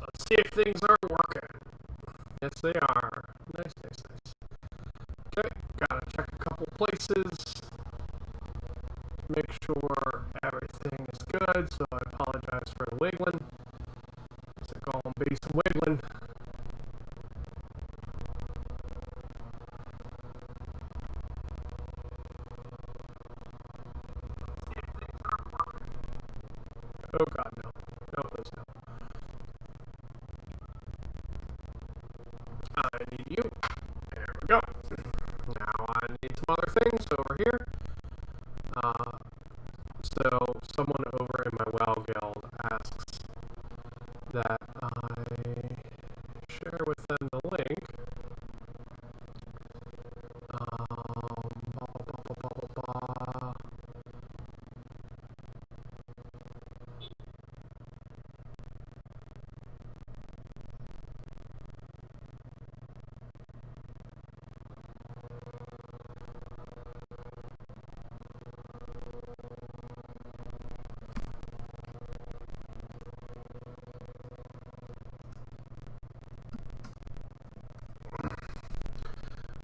Let's see if things are working. Yes, they are. Nice, nice, nice. Okay, gotta check a couple places. Make sure everything is good, so I apologize for the wiggling. It's like all base wiggling. Oh god, no. No, please no. I need you. There we go. Now I need some other things over here. So someone over in my WoW guild asks that I share with them the link. Blah, blah, blah, blah, blah, blah.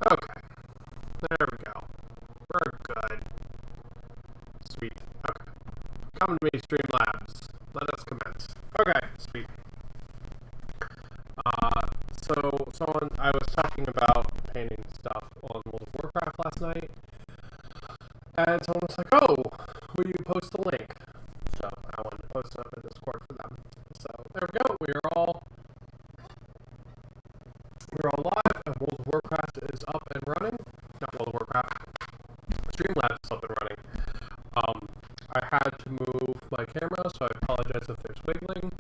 Okay, there we go. We're good. Sweet. Okay. Come to me, Streamlabs. Let us commence. Okay, sweet. So I was talking about painting stuff on World of Warcraft last night, and someone was like, "Oh, will you post the link?" So I wanted to post it up in Discord for them. So there we go. We're all live, and World of Warcraft is up and running. Not World of Warcraft. Streamlabs is up and running. I had to move my camera, so I apologize if there's wiggling.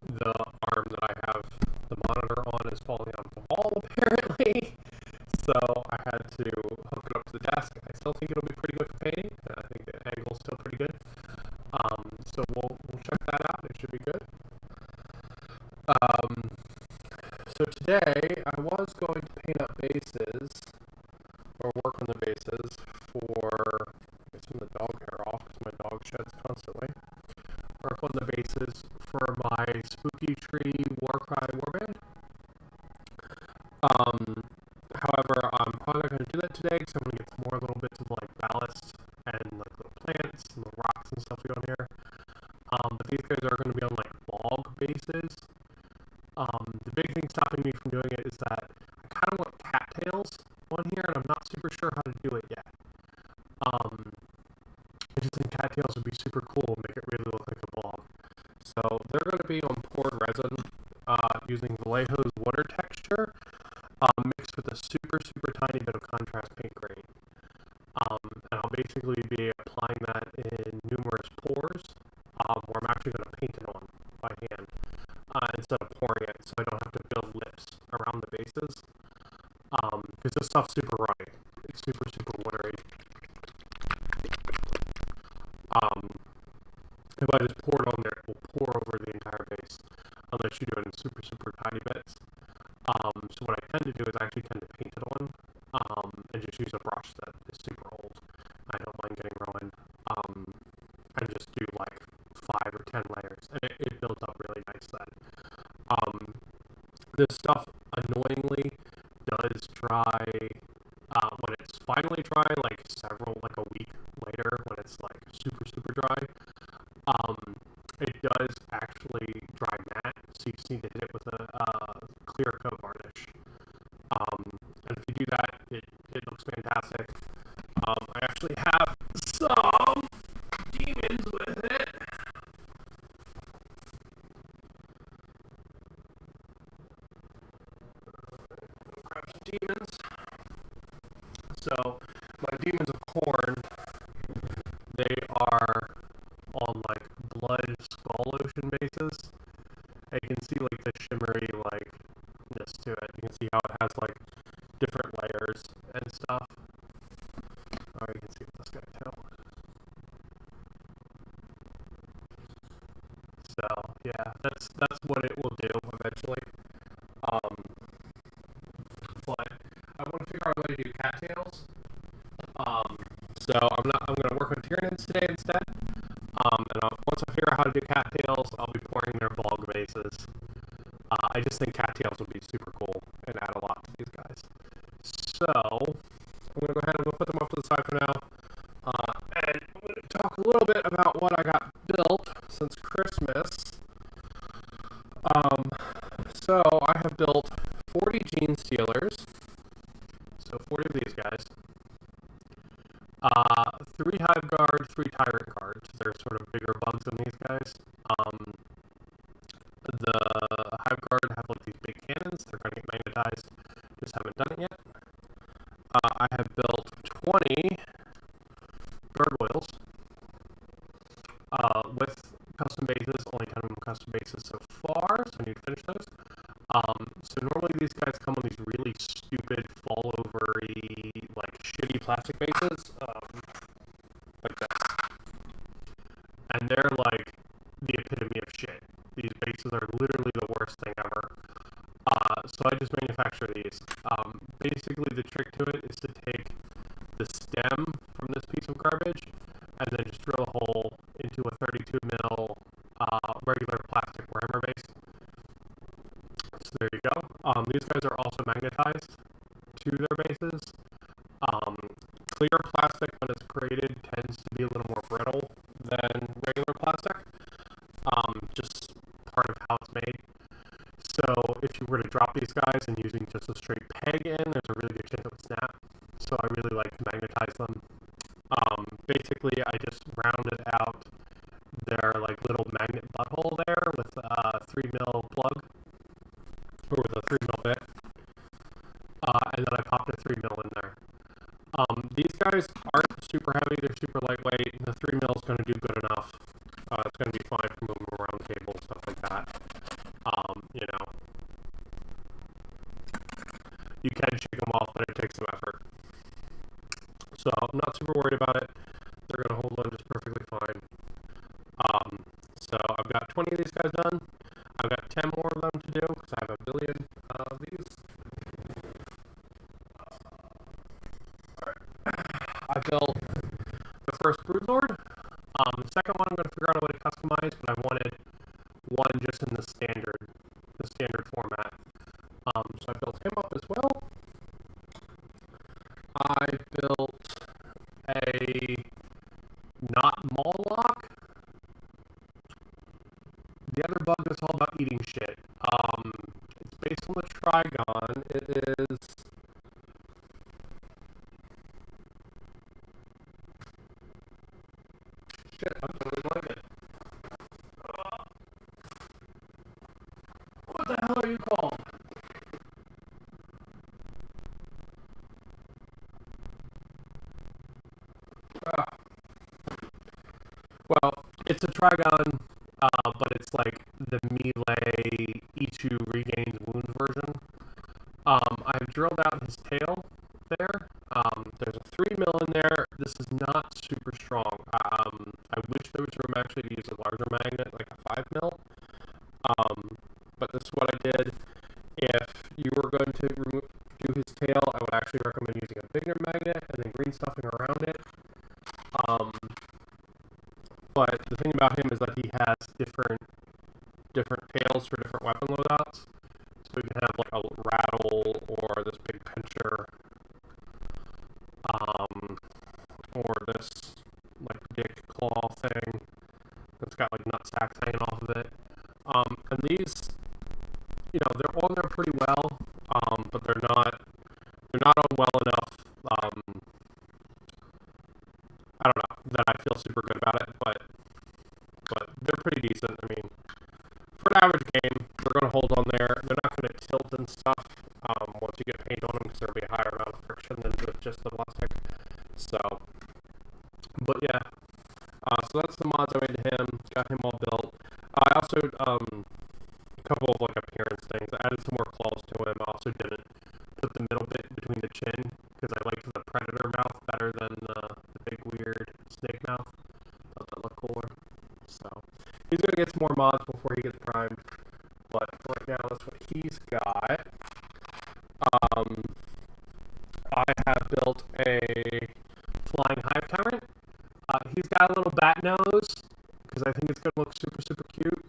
The arm that I have the monitor on is falling out of the wall, apparently. So I had to hook it up to the desk. I still think it'll be pretty good for painting. I think the angle's still pretty good. So we'll check that out. It should be good. So today I was going to paint up bases, or work on the bases for, get some of the dog hair off because my dog sheds constantly. Work on the bases for my Spooky Tree Warcry Warband. However, I'm probably not going to do that today because I'm going to get some more little bits of like ballast and like little plants and little rocks and stuff to go on here. But these guys are going to be on like bog bases. The big thing stopping me from doing it is that I kind of want cattails on here, and I'm not super sure how to do it yet. I just think cattails would be super cool and make it really look like a bog. So they're going to be on poured resin using Vallejo's water texture mixed with a super, super tiny bit of contrast paint grade. And I'll basically be applying that in numerous pours where I'm actually going to paint it on by hand instead of pouring it, so I don't have to build lips around the bases. Because this stuff's super runny. It's super, super watery. If I just pour it on there, it will pour over the entire base, unless you do it in super, super tiny bits. So what I tend to do is I actually tend to paint it on, and just use a brush that is super old. I don't mind getting rolling, and just do like 5 or 10 layers, and it builds up really nice then. This stuff annoyingly does dry when it's finally dry, like a week later, when it's like super, super dry. It does actually dry matte, so you just need to hit it with a clear coat varnish. And if you do that, it looks fantastic. I actually have some demons with it. Grab some demons. So my demons of corn, they are on like blood skull ocean bases. And you can see like the shimmery like-ness to it. You can see how it has like different layers and stuff. Oh, you can see this guy too. So yeah, that's what it will do eventually. But I want to figure out a way to do cattails. So I'm gonna work on tyranids today instead. And once I figure out how to do cattails, I'll be featuring their bog bases. I just think cattails would be super cool and add a lot to these guys. So, I'm going to go ahead and we'll put them off to the side for now. And I'm going to talk a little bit about what I got built since Christmas. So, I have built 40 Gene Stealers. So, 40 of these guys. 3 Hive Guard, 3 Tyrant Guards. They're sort of bigger bugs than these guys. The Hive Guard have like these big cannons. They're going to get magnetized. Just haven't done it yet. I have built 20 gargoyles with custom bases. Only 10 of them custom bases so far, so I need to finish those. So normally these guys come on these really stupid, fall-over-y, like shitty plastic bases, like this. And they're like the epitome of shit. These bases are literally the worst thing ever. So I just manufacture these. Basically the trick to it is to take the stem from this piece of garbage and then just drill a hole into a 32 mil regular plastic warhammer base. So there you go. These guys are also magnetized to their bases. Clear plastic, when it's created, tends to be a little more brittle than regular plastic. Just part of how it's made. So if you were to drop these guys and using just a straight peg in, there's a really good chance it would snap. So I really like to magnetize them. Basically, I just rounded out their like little magnet butthole there with a 3 mil plug, or with a 3 mil bit, and then I popped a 3 mil in there. These guys aren't super heavy; they're super lightweight. And the 3 mil is going to do good enough. It's going to be fine for moving around cables and stuff like that. You know, you can shake them off, but it takes some effort. So I'm not super worried about it. They're going to hold on just perfectly fine. So I've got 20 of these guys done. I've got 10 more of them to do because I have a billion of these. I built the first Broodlord. The second one I'm going to figure out a way to customize, but I wanted one just in the standard format. So I built him up as well. I built a not Moloch. The other bug that's all about eating shit. It's based on the Trigon. It is shit. I'm totally blanking. What the hell are you called? Well, it's a Trigon, but it's like the melee each you regains wounds version. I've drilled out his tail there. There's a 3 mil in there. This is not super strong. I wish there was room actually to use a larger magnet, like a 5 mil. But this is what I did. If you were going to do his tail, I would actually recommend using a bigger magnet and then green stuffing around it. But the thing about him is that he has different tails for different weapon loadouts. So you can have like a rattle or this big pincher, or this like dick claw thing that's got like nut sacks hanging off of it. And these, you know, they're on there pretty well, but they're not on well enough. I don't know that I feel super good about it, but they're pretty decent. I mean, for an average game, they're going to hold on there. They're not going to tilt and stuff once you get paint on them because there'll be a higher amount of friction than with just the plastic. So, but yeah. So that's the mods I made to him. Got him all built. I also a couple of like appearance things. I added some more claws to him. I also didn't put the middle bit between the chin because I liked the predator mouth better than the big weird snake mouth. Thought that looked cooler. So he's gonna get some more mods before he gets primed. But right now that's what he's got. I have built a flying hive tyrant. He's got a little bat nose because I think it's gonna look super super cute.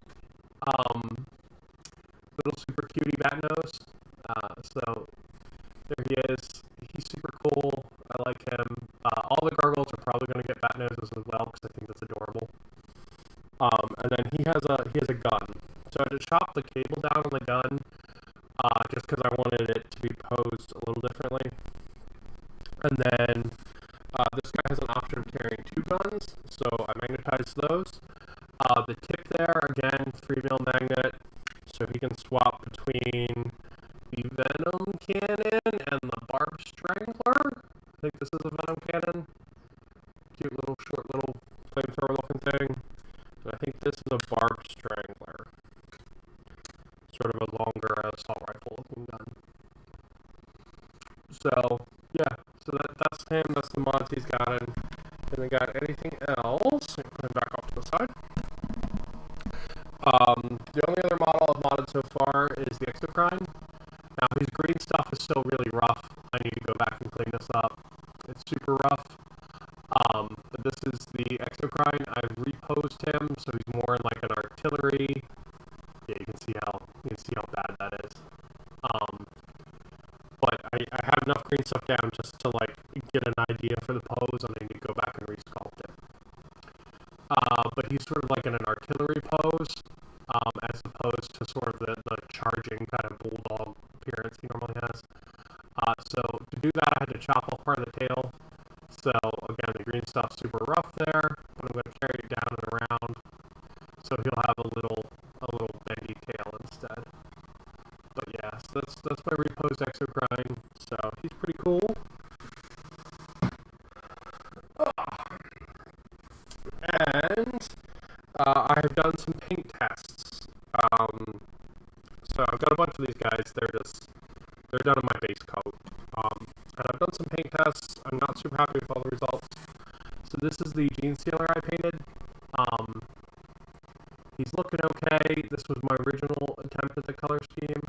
cat noses as well because I think that's adorable. And then he has a gun. So I just chopped the cable down on the gun, just because I wanted it to be posed a little differently. And then this guy has an option of carrying 2 guns, so I magnetized those. The tip there, again, 3mm magnet, so he can swap between the venom cannon and the barb strangler. I think this is a venom cannon. Cute little, short little flamethrower looking thing. And I think this is a barb strangler. Sort of a longer assault rifle looking gun. So, yeah, so that's him, that's the mods he's gotten. And then got anything else? Put him back off to the side. The only other model I've modded so far is the exocrine. Now, his green stuff is still really rough. I need to go back and clean this up. It's super rough. But this is the exocrine. I've reposed him, so he's more in like an artillery. Yeah, you can see how bad that is. But I have enough green stuff down just to like get an idea for the pose, and I need to go back and resculpt it. But he's sort of like in an artillery pose, as opposed to sort of the charging kind of bulldog appearance he normally has. So to do that, I had to chop off part of the tail. So again, the green stuff's super rough there, but I'm going to carry it down and around, so he'll have a little bendy tail instead. But yeah, so that's my reposed exocrine. So he's pretty cool. And I have done some paint tests. So I've got a bunch of these guys. They're done on my base coat. And I've done some paint tests. I'm not super happy with all the results. So this is the gene sealer I painted. He's looking okay. This was my original attempt at the color scheme.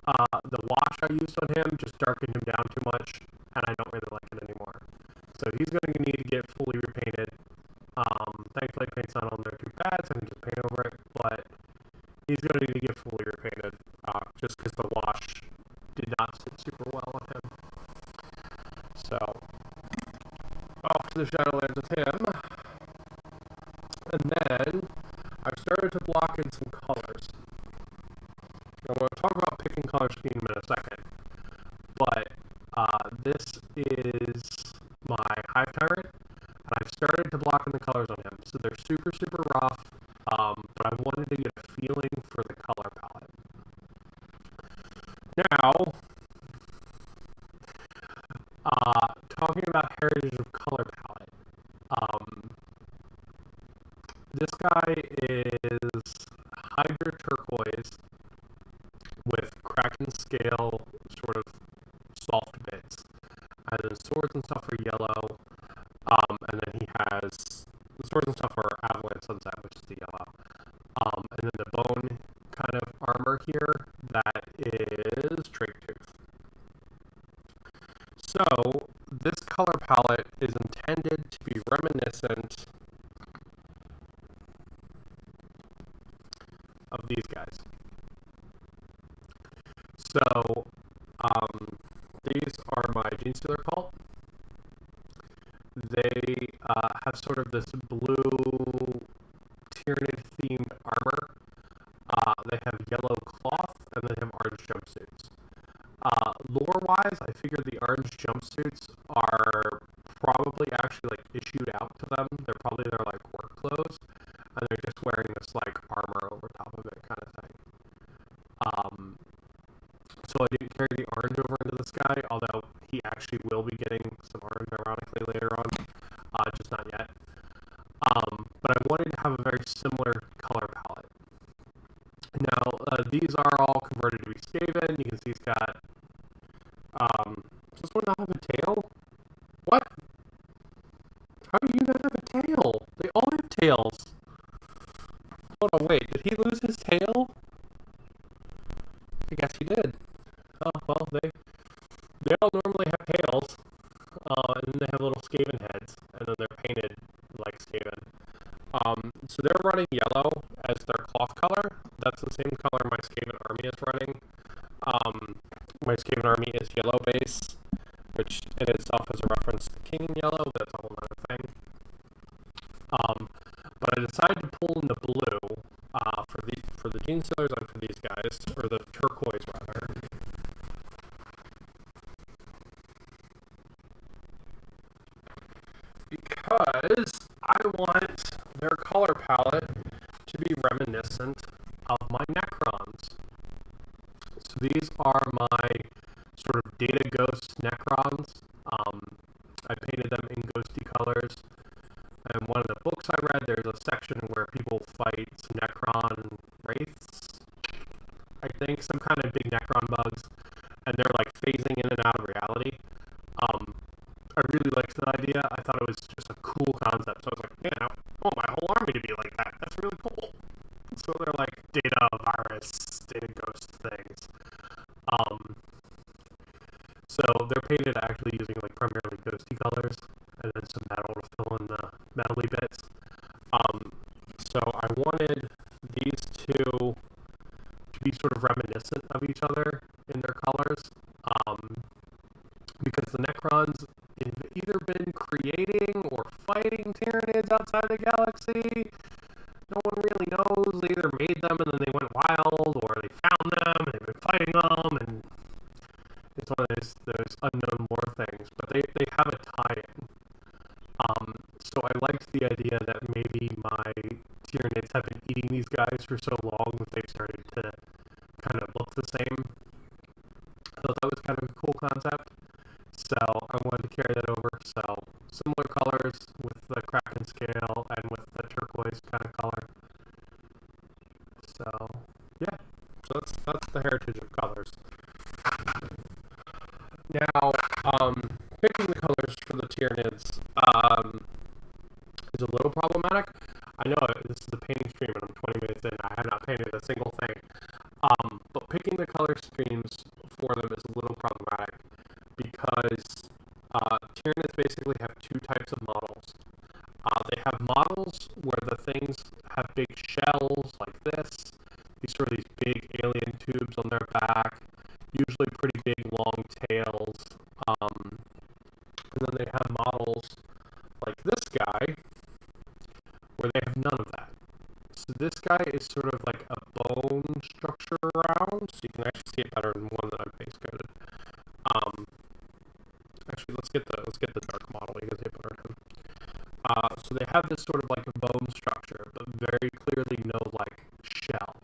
The wash I used on him just darkened him down too much, and I don't really like it anymore. So he's going to need to get fully repainted. Thankfully paint's not on there too bad, so I can just paint over it, but he's going to need to get fully repainted, just because the wash did not sit super well on him. So, off to the Shadowlands with him. And then, I've started to block in some colors. I'm going to talk about picking color scheme in a second, but this is my hive tyrant, and I've started to block in the colors on him. So they're super, super rough, but I wanted to get a feeling for the color palette. Now, talking about heritage of color palette, this guy is Hydra Turquoise with Kraken scale sort of soft bits. And then swords and stuff are yellow, and then he has the swords and stuff are Avalanche Sunset, which is the yellow. And then the bone kind of armor here, that is Drake Tooth. So this color palette is intended to be reminiscent of these guys. So these are my Gene Stealer cult. They have sort of this blue Tyranid themed armor. They have yellow cloth, and they have orange jumpsuits. Lore-wise, I figured the orange jumpsuits are probably actually like issued out to them. They're probably their like work clothes, and they're just wearing this like armor over top of it kind of thing. So I didn't carry the orange over into this guy, although he actually will be getting some orange ironically later on, just not yet. But I wanted to have a very similar color palette. Now, these are all converted to be Skaven. You can see he's got, does this one not have a tail? What? How do you not have a tail? They all have tails. Hold on, wait, did he lose his tail? I guess he did. Oh, well, they all normally have tails, and then they have little Skaven heads, and then they're painted like Skaven. So they're running yellow as their cloth color. That's the same color my Skaven army is running. My Skaven army is yellow base, which in itself is a reference to King in Yellow, but that's a whole other thing. decided to pull in the blue for the gene stealers and for these guys, or the turquoise rather. Because I want their color palette to be reminiscent of my Necrons. So these are my sort of data ghost Necrons. I painted them in ghosty colors. And one of the books I read, there's a section where people fight some Necron wraiths, I think, some kind of big Necron bugs, and they're like phasing in and out of reality. I really liked that idea. I thought it was just a cool concept. So I was like, man, I want my whole army to be like that. That's really cool. So they're like data virus, data ghost things. So they're painted actually using like primarily ghosty colors, and then some metal to fill in the metally bits. So I wanted these two to be sort of reminiscent of each other in their colors, because the Necrons have either been creating or fighting tyranids outside the galaxy. No one really knows. They either made them and then they went wild, or they found them and they've been fighting them, and it's one of those unknown lore things. But they have a tie-in. So I liked the idea that maybe my tyranids have been eating these guys for so long that they've started to kind of look the same. I thought that was kind of a cool concept. So I wanted to carry that over. So similar colors with the Kraken scale and with the turquoise kind of color. So yeah, so that's the heritage of colors. Now, picking the colors for the Tyranids is a little problematic. I know this is a painting stream and I'm 20 minutes in. I have not painted a single thing. But picking the color schemes for them is a little problematic because Tyranids basically have two types of models. They have models where the things have big shells like this. These sort of these big alien tubes on their back, usually pretty big long tails. And then they have models like this guy where they have none of that. So this guy is sort of like a bone structure around, so you can actually see it better than one that I've base coated. Actually, let's get the dark model. You can see it better than him. So they have this sort of like a bone structure, but very clearly no like shell.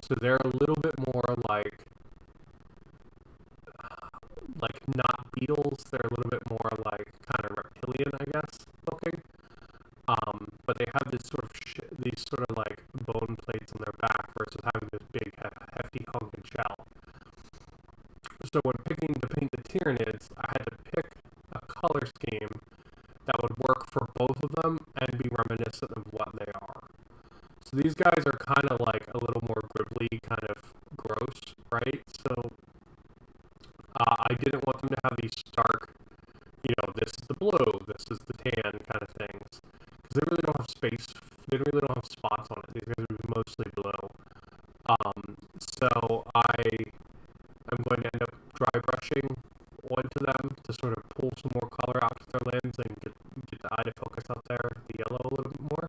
So they're a little bit more like not beetles. They're a little bit more like kind of reptilian, I guess, looking. But they have this sort of like bone plates on their back versus having this big hefty hunking shell. So when picking to paint the Tyranids, I had to pick a color scheme that would work for both of them and be reminiscent of what they are. So these guys are kind of like a little more gribbly, kind of gross, right? So I didn't want them to have these stark, this is the blue, this is the tan kind of things. Because they really don't have space, they really don't have spots on it. These guys are mostly blue. So I'm going to end up dry brushing onto them to sort of pull some more color out to their limbs and get the eye to focus out there, the yellow a little bit more.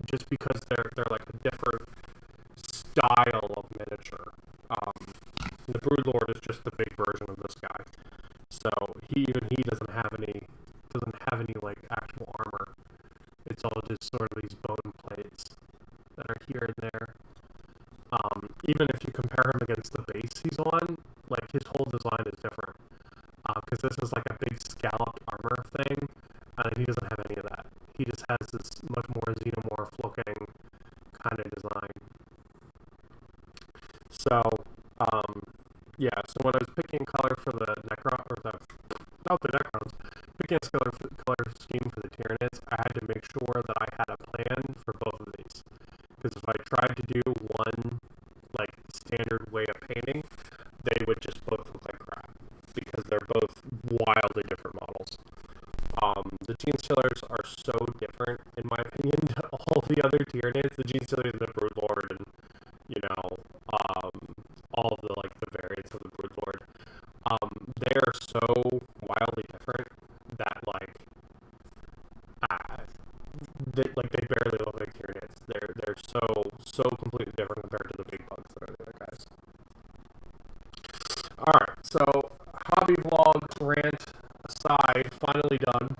Just because they're like a different style of miniature. The Broodlord is just the big version of this guy. So he doesn't have any like actual armor. It's all just sort of these bone plates that are here and there. Even if you compare him against the base he's on, like his whole design is different. Because this is like a big scalloped armor thing, and he doesn't have any of that. He just has this much more xenomorph looking kind of design. So, yeah, so when I was picking color for the Necrons, picking a color scheme for the Tyranids, I had to make sure that I had a plan for both of these. Because if I tried to do one, like, standard way of painting, they would just both look like crap. Because they're both wildly different models. The Gene Stealers are so different, in my opinion, to all the other Tyranids. The Gene Stealers and the Broodlord and, all of the variants of the Broodlord. They are so wildly different that, like, guy finally done.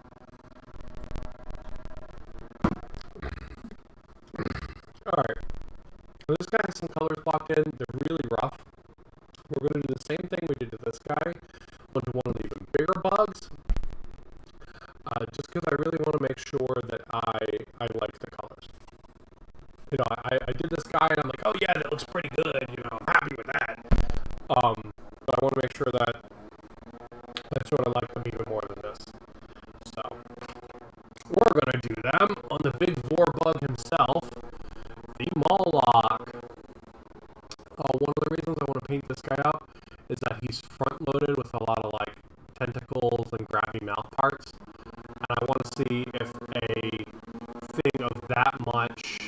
Alright, so this guy has some colors blocked in. They're really rough. We're going to do the same thing we did to this guy, onto one of the even bigger bugs. Just because I really want to make sure that I like the colors. You know, I did this guy and I'm like, oh yeah, that looks pretty good. You know, I'm happy with that. But I want to make sure that I sort of like them even more than this. So we're gonna do them on the big vor bug himself, the Moloch. One of the reasons I want to paint this guy up is that he's front loaded with a lot of like tentacles and grabby mouth parts, and I want to see if a thing of that much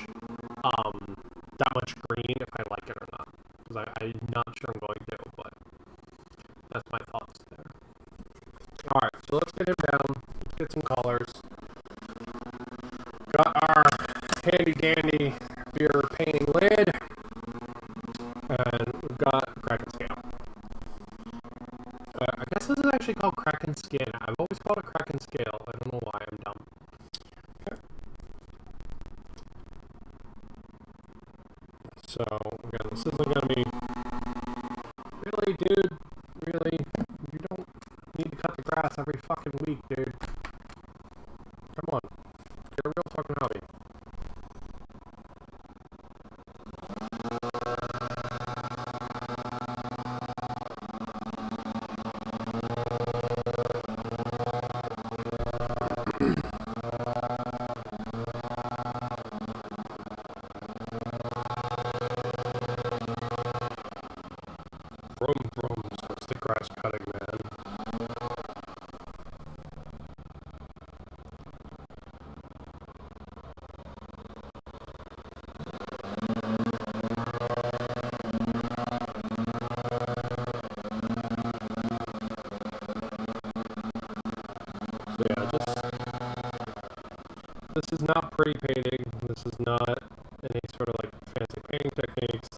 green, if I like it or not. Because I'm not sure I'm going to, but that's my thoughts there. Alright, so let's get him down, let's get some colors. Got our handy dandy beer painting lid, and we've got Kraken Scale. I guess this is actually called Kraken Skin. I've always called it Kraken Scale. I don't know why, I'm dumb. Okay. So, again, this isn't going to be... Really, dude? Really? You don't need to cut the grass every fucking week, dude. Come on. Get a real fucking hobby. Brum brum starts the grass cutting, man. So yeah, this is not pretty painting. This is not any sort of like fancy painting techniques.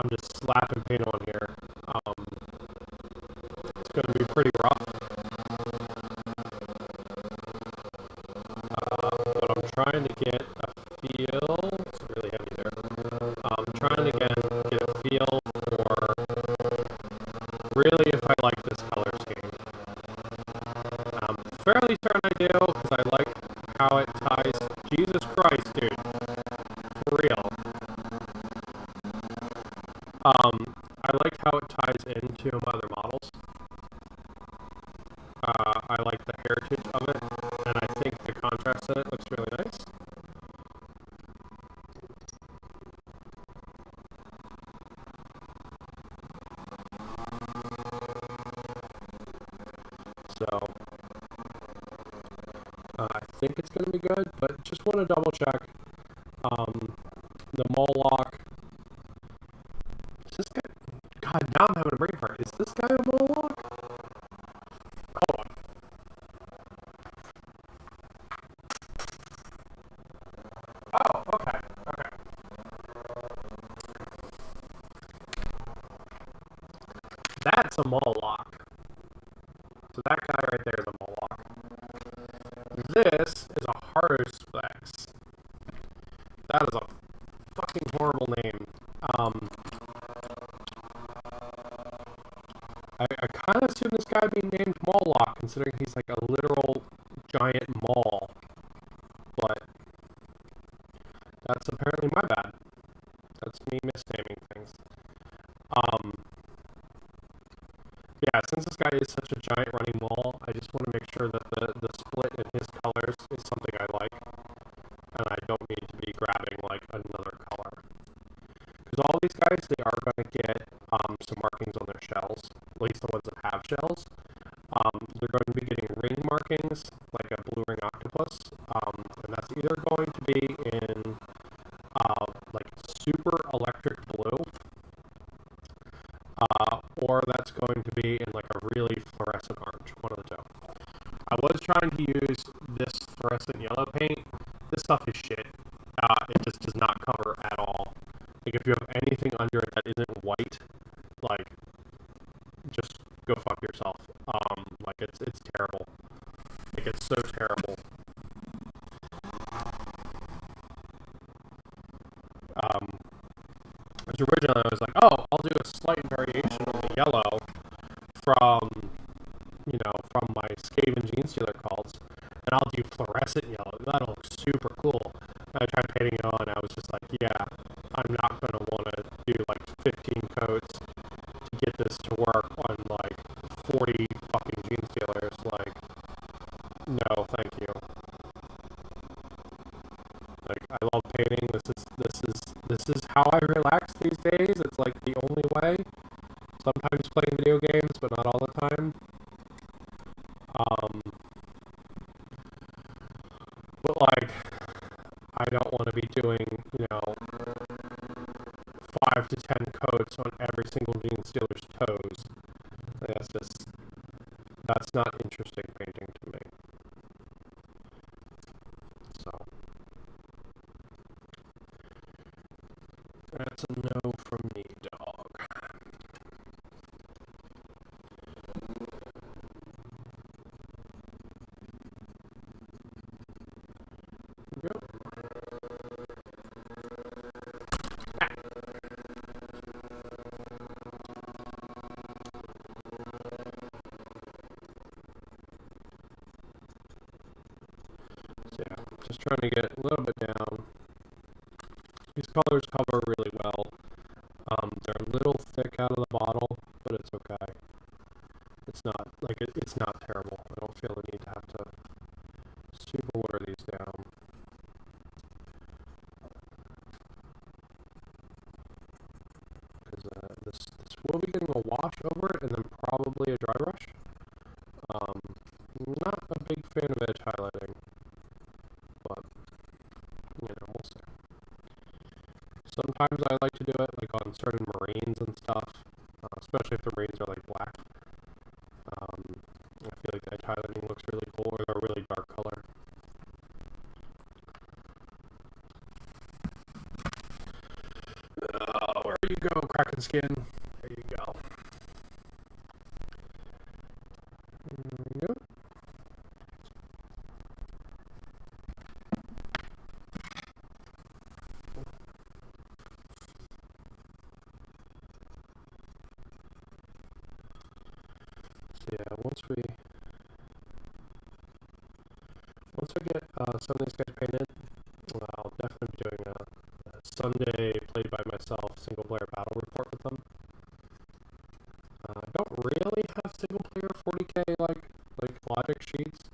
I'm just slapping paint on here. It's going to be pretty rough. But I'm trying to get a feel. It's really heavy there. I'm trying to get a feel for really if I like this color scheme. I'm fairly certain I do, because I like how it ties. Jesus Christ, dude. For real. I like how it ties into my other models. I like the heritage of it, and I think the contrast in it looks really nice. So, I think it's going to be good, but just want to double check. The Moloch. Is this guy? God, now I'm having a brain fart. Is this guy a Moloch? Hold on. Oh, okay, okay. That's a Moloch. So that guy right there is a Moloch. This is a Hardosplex. That is a fucking horrible name. I kind of assume this guy being named Moloch, considering he's like a literal giant mall. But that's apparently my bad. That's me misnaming things. Yeah, since this guy is such a giant running mall, I just want to make sure that the split in his colors is something I like. And I don't need to be grabbing like another color. Because all these guys, they are going to get some markings on their shells, at least the ones that have shells. They're going to be getting ring markings, like a blue ring octopus, and that's either going to be in like super electric blue, or that's going to be in like a really fluorescent orange, one of the two. I was trying to use this fluorescent yellow paint. This stuff is shit. It just does not cover at all. Like, if you have anything under it that isn't white, like, just go fuck yourself. Like, it's it's terrible. Like, it's so terrible. Because originally I was like, oh, I'll do a slight variation on the yellow from, you know, from my Skaven Gene Stealer cults, and I'll do fluorescent yellow. That'll look super cool. And I tried painting it on, and I was just like, yeah, I'm not going to want to do like 15 coats to get this to work on like 40 fucking Gene Stealers. Like, no, thank you. Like, I love painting. This is how I relax these days. It's like the only way. Sometimes playing video games, but not all the time. But like, I don't want to be doing, you know, 5 to 10 coats on every single Gene Stealer's toes. That's not interesting painting to me. So, that's a no from me, dog. Yep. So yeah, just trying to get a little bit down. These colors cover really well. They're a little thick out of the bottle, but it's okay. It's not like it's not terrible. I don't feel the need to have to super water these down. Because this will be getting a wash over it, and then probably a dry brush. Not a big fan of edge highlighting, but you know, we'll see. Sometimes I like to do it like on certain marines and stuff, especially if the marines are like black. I feel like the edge highlighting looks really cool, or a really dark color. Where you go, Kraken Skin? There you go. Yep. So yeah, once I get some of these guys painted, I'll definitely be doing a Sunday played by myself single player battle report with them. I don't really have single player 40k like logic sheets,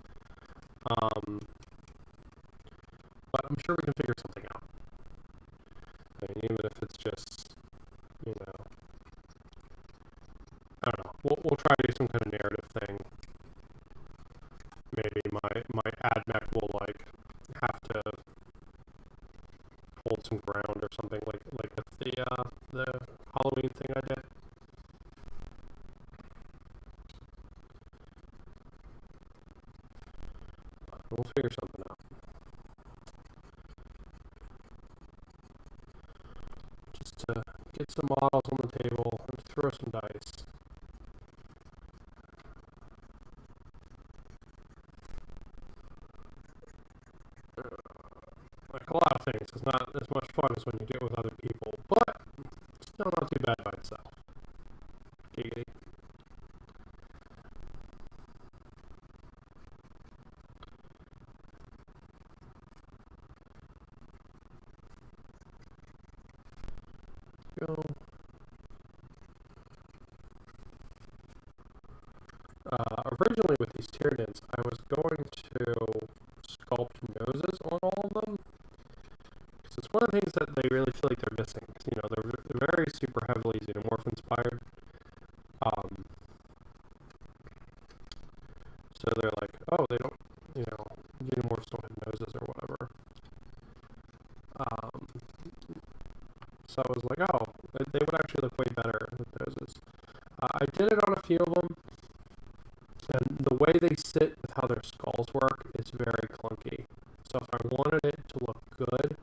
but I'm sure we can figure something out. I mean, even if it's just, you know, I don't know. We'll try to do some kind of narrative thing. Maybe my ad mech will like have to hold some ground or something like with the Halloween thing I did. We'll figure something out. Just to get some models on the table and throw some dice. Like a lot of things, it's not as much fun as when you do it with other people, but still not too bad by itself. Giggity. Go. Originally with these tyranids, I was going to sculpt noses on all of them. Because it's one of the things that they really feel like they're missing. You know, they're very super heavily xenomorph inspired. So they're like, oh, they don't, you know, xenomorphs don't have noses or whatever. So I was like, oh, they would actually look way better with noses. I did it on a few of them. And the way they sit with how their skulls work is very clunky. So if I wanted it to look good,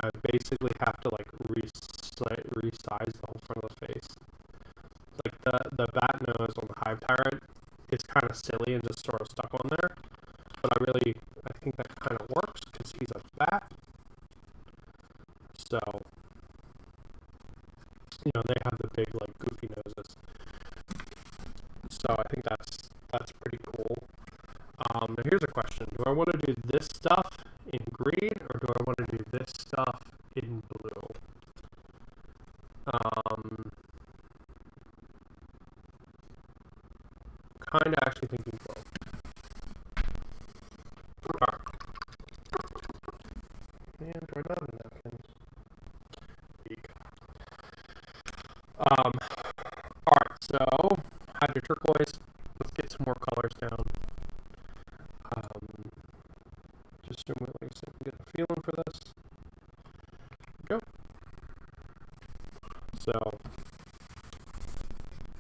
I would basically have to like resize the whole front of the face. Like the bat nose on the hive tyrant is kind of silly and just sort of stuck on there. But I think that kind of works because he's a bat. So, you know, they have the big, like, goofy noses. So I think that's pretty cool. Now here's a question. Do I want to do this stuff in green, or do I want to do this stuff in blue? Kind of actually thinking blue. And do I not have a napkin? Weak. Alright, so have your turquoise. Let's get some more colors down. Just zoom it like so we can get a feeling for this. Go. So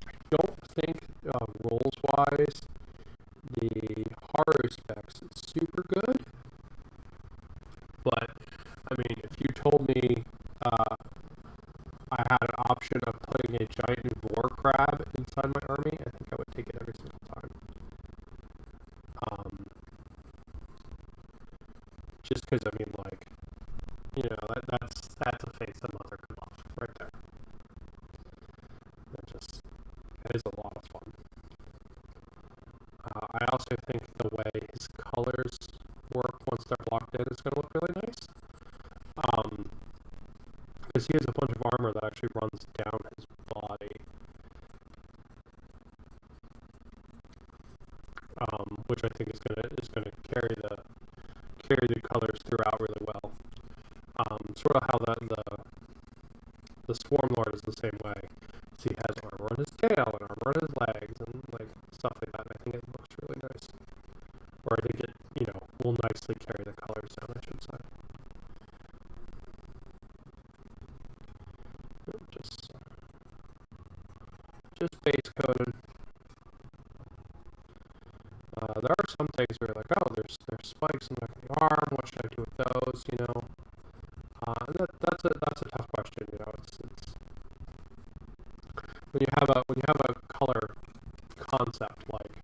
I don't think rolls wise the horror specs is super good. But I mean, if you told me I had an option of putting a giant vor crab inside my army, I think I would take it every single time. Just because, I mean, like, you know, that's a face that mother could love right there. It is a lot of fun. I also think the way his colors work once they're blocked in is going to look really nice. Because he has a bunch of armor that actually runs down his body. Which I think is gonna carry the colors throughout really well. Sort of how the Swarm Lord is the same way. So he has armor on his tail and armor on his legs and like stuff like that. And I think it looks really nice. Or I think it, you know, will nicely carry the colors down, I should say. Just base coated. There are some things where you're like, oh, there's spikes in the back of the arm. What should I do with those? You know, that's a tough question. You know, it's when you have a color concept like,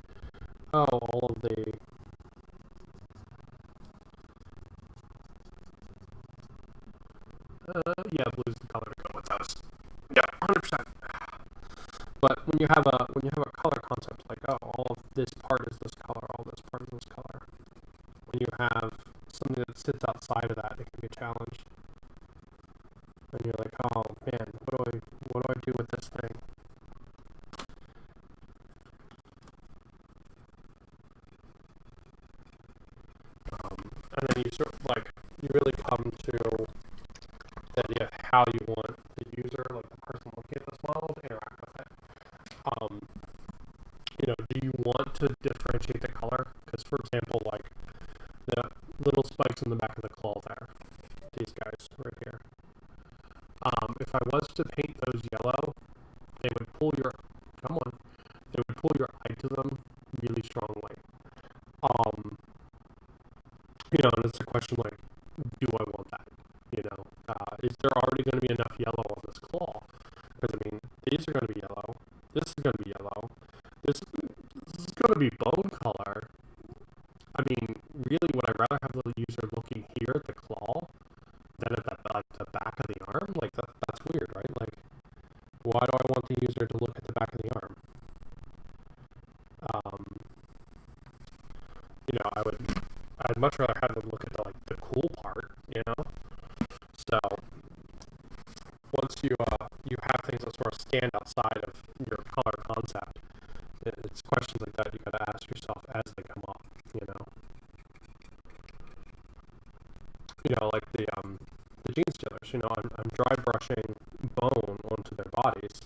oh, all of the yeah, blue's the color to go with those. Yeah, 100%. But when you have a color concept like, oh, all of this part is this color, all this part is this color. When you have something that sits outside of that, it can be a challenge. And you're like, oh man, what do I do with this thing? And then you sort of like you really come to the idea of how you want the user, like the person looking at this model, to interact with it. You know, do you want to differentiate the color? Because, for example, like the little spikes in the back of the claw there, these guys right here. If I was to paint those yellow, they would pull your eye to them really strongly. You know, and it's a question like, do I want that? You know, is there already going to be enough yellow on this claw? Because I mean, these are going to be yellow. This is going to be yellow. This is going to be bone color. I mean, really, would I rather have the user looking here at the claw than at the back of the arm? Like, that's weird, right? Like, why do I want the user to look at the back of the arm? You know, I'd much rather have them look at the cool part, you know? So, once you have things that sort of stand outside of your color concept, it's questions like that you gotta ask yourself as they come up, you know? You know, like the gene stealers, you know, I'm dry brushing bone onto their bodies,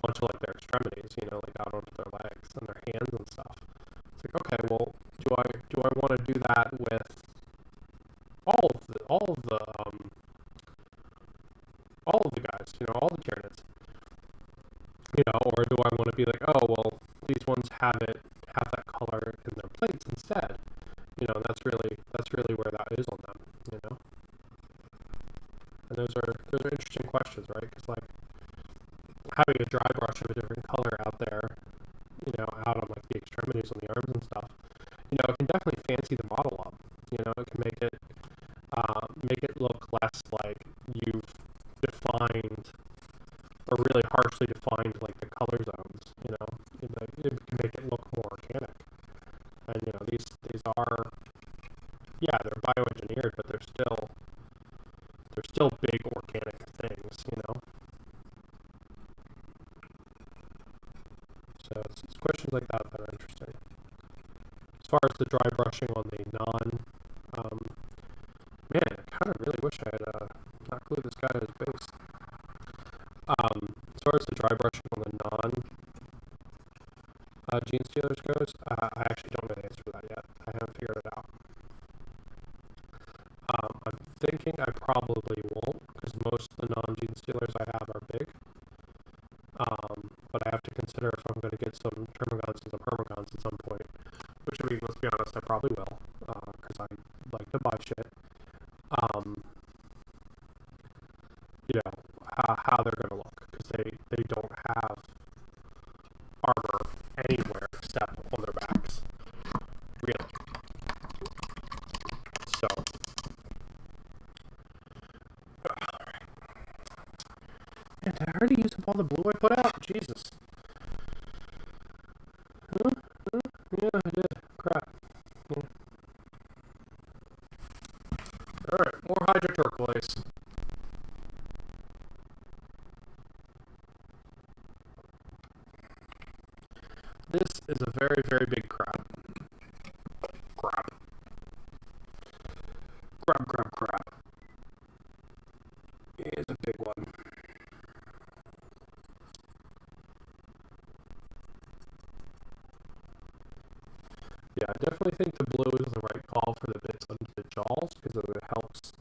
onto like their extremities, you know, like out onto their legs and their hands and stuff. It's like, okay, well, do I want to do that with all of the guys, you know, all the tyranids, you know, or do I want to be like, oh, well, these ones have that color in their plates instead, you know, and that's really where that is on them, you know. And those are interesting questions, right? Because like having a dry brush of a different color out there, you know, out on like the extremities on the arms and stuff, fancy the model up. You know, it can make it look less like you've defined or really harshly defined like the color zones. You know, it can make it look more organic. And you know, these are, yeah, they're bioengineered, but they're still big organic things. You know. So it's questions like that that are interesting. As far as the dry brushing on the man, I kind of really wish I had not glued this guy to his base. As far as the dry brushing on the gene stealers goes, I actually don't know the answer to that yet. I haven't figured it out. I'm thinking I probably won't, because most of the non-gene stealers I have are big. But I have to consider if I'm going to get some termagants and some permagants at some point. Which, I mean, let's be honest, I probably will, because I like to buy shit. You know, how they're going to look, because they don't have armor anywhere except on their backs. Really. So. Alright. Man, did I already use up all the blue I put out? Jesus. Huh? Yeah, I did. Crap. Yeah. Alright, more hydro turquoise. This is a very, very big crab. Crab. It is a big one. Yeah, I definitely think the blue is the right call for the bits under the jaws, because it helps,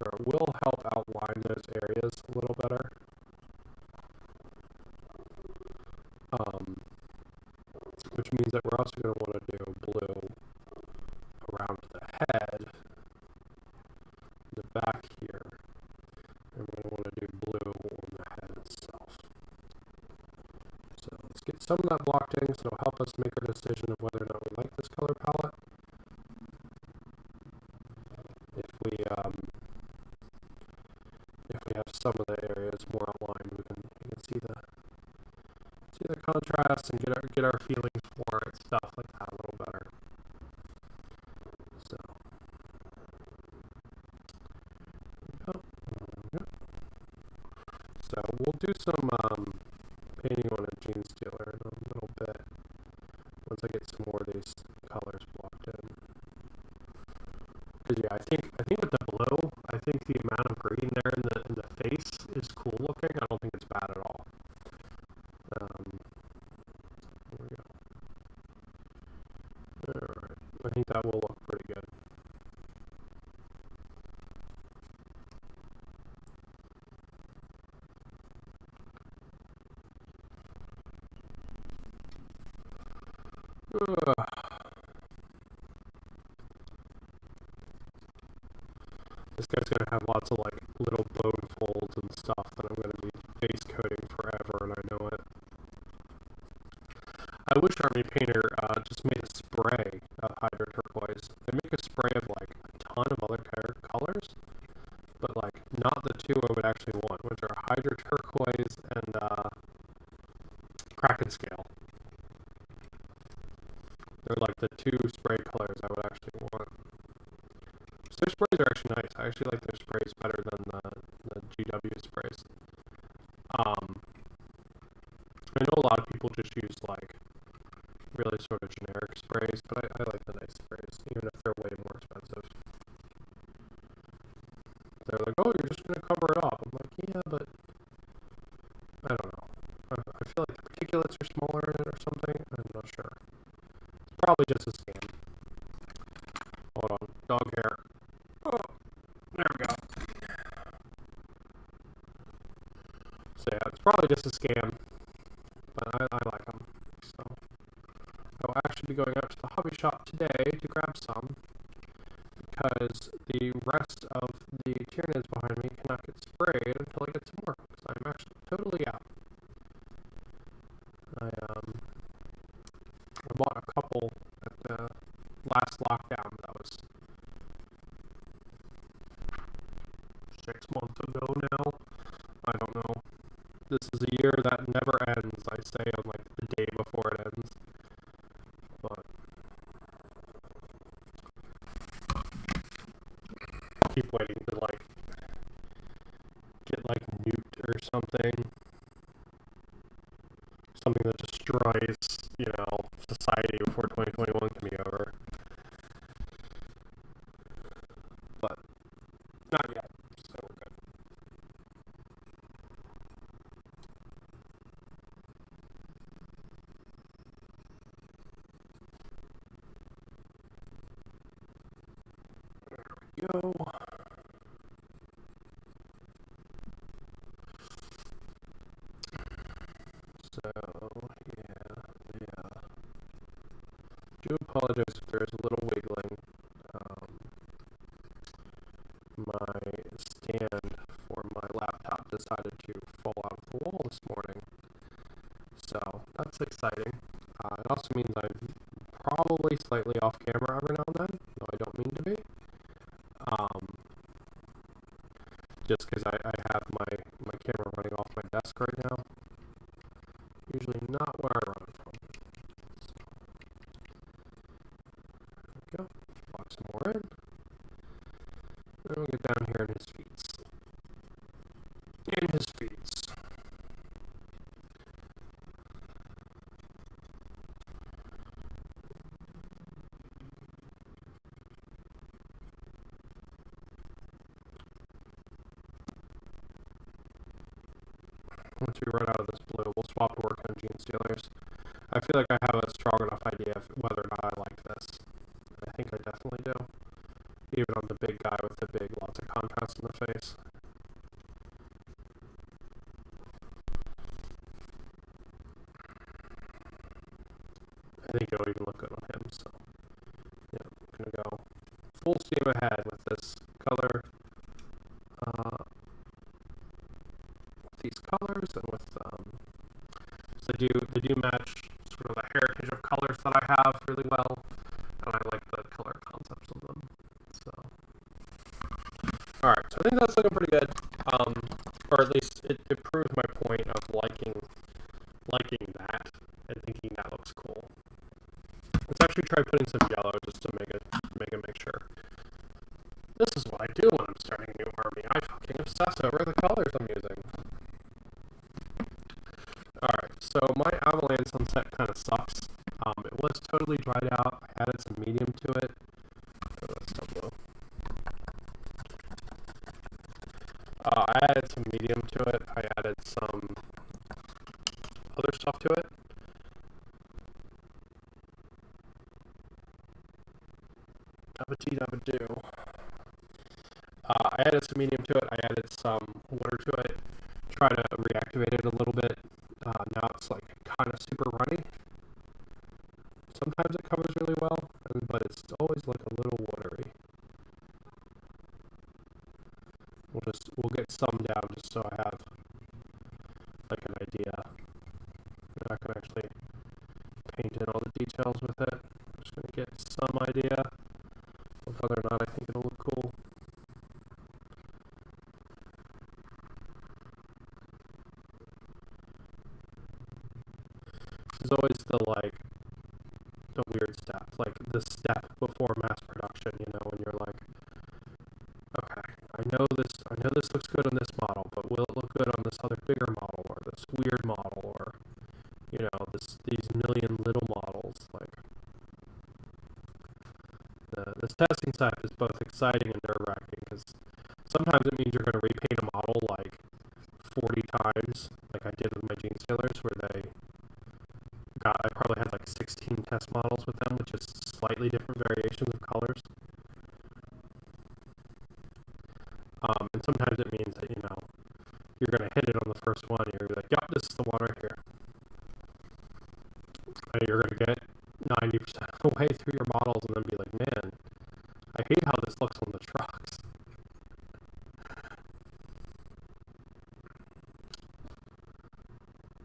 or it will help outline those areas a little better. Which means that we're also going to want to do blue around the head, the back here, and we're going to want to do blue on the head itself. So let's get some of that blocked in, so it'll help us make our decision of whether or not we like this color palette. If we have some of the areas more outlined, we can see the contrast and get our feelings for it, stuff like that a little better. So so we'll do some painting on a gene stealer in a little bit once I get some more of these colors blocked in. Because yeah, I think with the blue, I think the amount of green there in the face is cool looking. I don't think it's bad at all. There we go. Alright, I think that will look pretty good. This guy's going to have lots of like little bone folds and stuff that I'm going to be base coating forever, and I know it. I wish Army Painter just made a spray of hydro turquoise. They make a spray of like a ton of other colors, but like not the two I would actually want, which are hydro turquoise and Kraken scale. They're like the two spray colors I would actually want. So their sprays are actually nice. I actually like their sprays better than the GW sprays. I know a lot of people just use like really sort of generic sprays, but I like the nice sprays, even if they're way more expensive. They're like, oh, you're just going to cover it up. I'm like, yeah, but I don't know. I feel like the particulates are smaller in it or something. I'm not sure. It's probably just a scam. Hold on. Dog hair. Oh, there we go. So yeah, it's probably just a scam, but I like them. So I'll actually be going out to the hobby shop today to grab some, because the rest of the tyranids behind me cannot get sprayed until I get some more, because I'm actually totally out. I bought a couple at the last lockdown. That was 6 months ago now. I don't know. This is a year that never ends, I say on like the day before it ends. But I keep waiting to like get like nuked or something. Something that destroys, you know, society before 2021 can be over. But not yet, so we're good. There we go. So, yeah. Do apologize if there is a little wiggling. My stand for my laptop decided to fall out of the wall this morning. So, that's exciting. It also means I'm probably slightly off camera every now and then, though I don't mean to be. Just because I have my camera running off my desk right now. Usually not where I run it from. So, there we go. Lock some more in. Then we'll get down here in his feet. In his feet. Once we run out of this blue, we'll swap to work on gene stealers. I feel like I have a strong enough idea of whether or not I like this. I think I definitely do. Even on the big guy with the big, lots of contrast in the face. I think it'll even look good on him, so yeah, I'm gonna go full steam ahead with this color, these colors, and with so they do match sort of the heritage of colors that I have really well, and I like the color concepts of them. So, all right, so I think that's looking pretty good, or at least it proves my point of liking that and thinking that looks cool. Let's actually try putting some yellow just to make sure. This is what I do when I'm starting a new army. I fucking obsess over the colors I'm using. Alright, so my avalanche sunset kind of sucks. It was totally dried out. I added some medium to it. Oh, that's still blue. I added some medium to it. I added some other stuff to it. Dabba-dee-dabba-doo. I added some medium to it. I added some water to it. Try to reactivate it a little bit. Now it's like kind of super runny. Sometimes it covers really well, but it's always like a little watery. We'll get some down just so I have like an idea. I'm not gonna actually paint in all the details with it. I'm just gonna get some idea of whether or not I think it'll look cool. This is always the weird step, like the step before mass production, you know, when you're like, okay, I know this looks good on this model, but will it look good on this other bigger model, or this weird model, or, you know, these million little models? Like, this testing step is both exciting and nerve-wracking, because sometimes it means you're going to repaint a model like 40 times, like I did with my gene stealers, where I probably had like 16 test models with them, which is slightly different variations of colors. And sometimes it means that, you know, you're going to hit it on the first one, and you're going to be like, yep, this is the one right here. And you're going to get 90% of the way through your models and then be like, man, I hate how this looks on the trucks.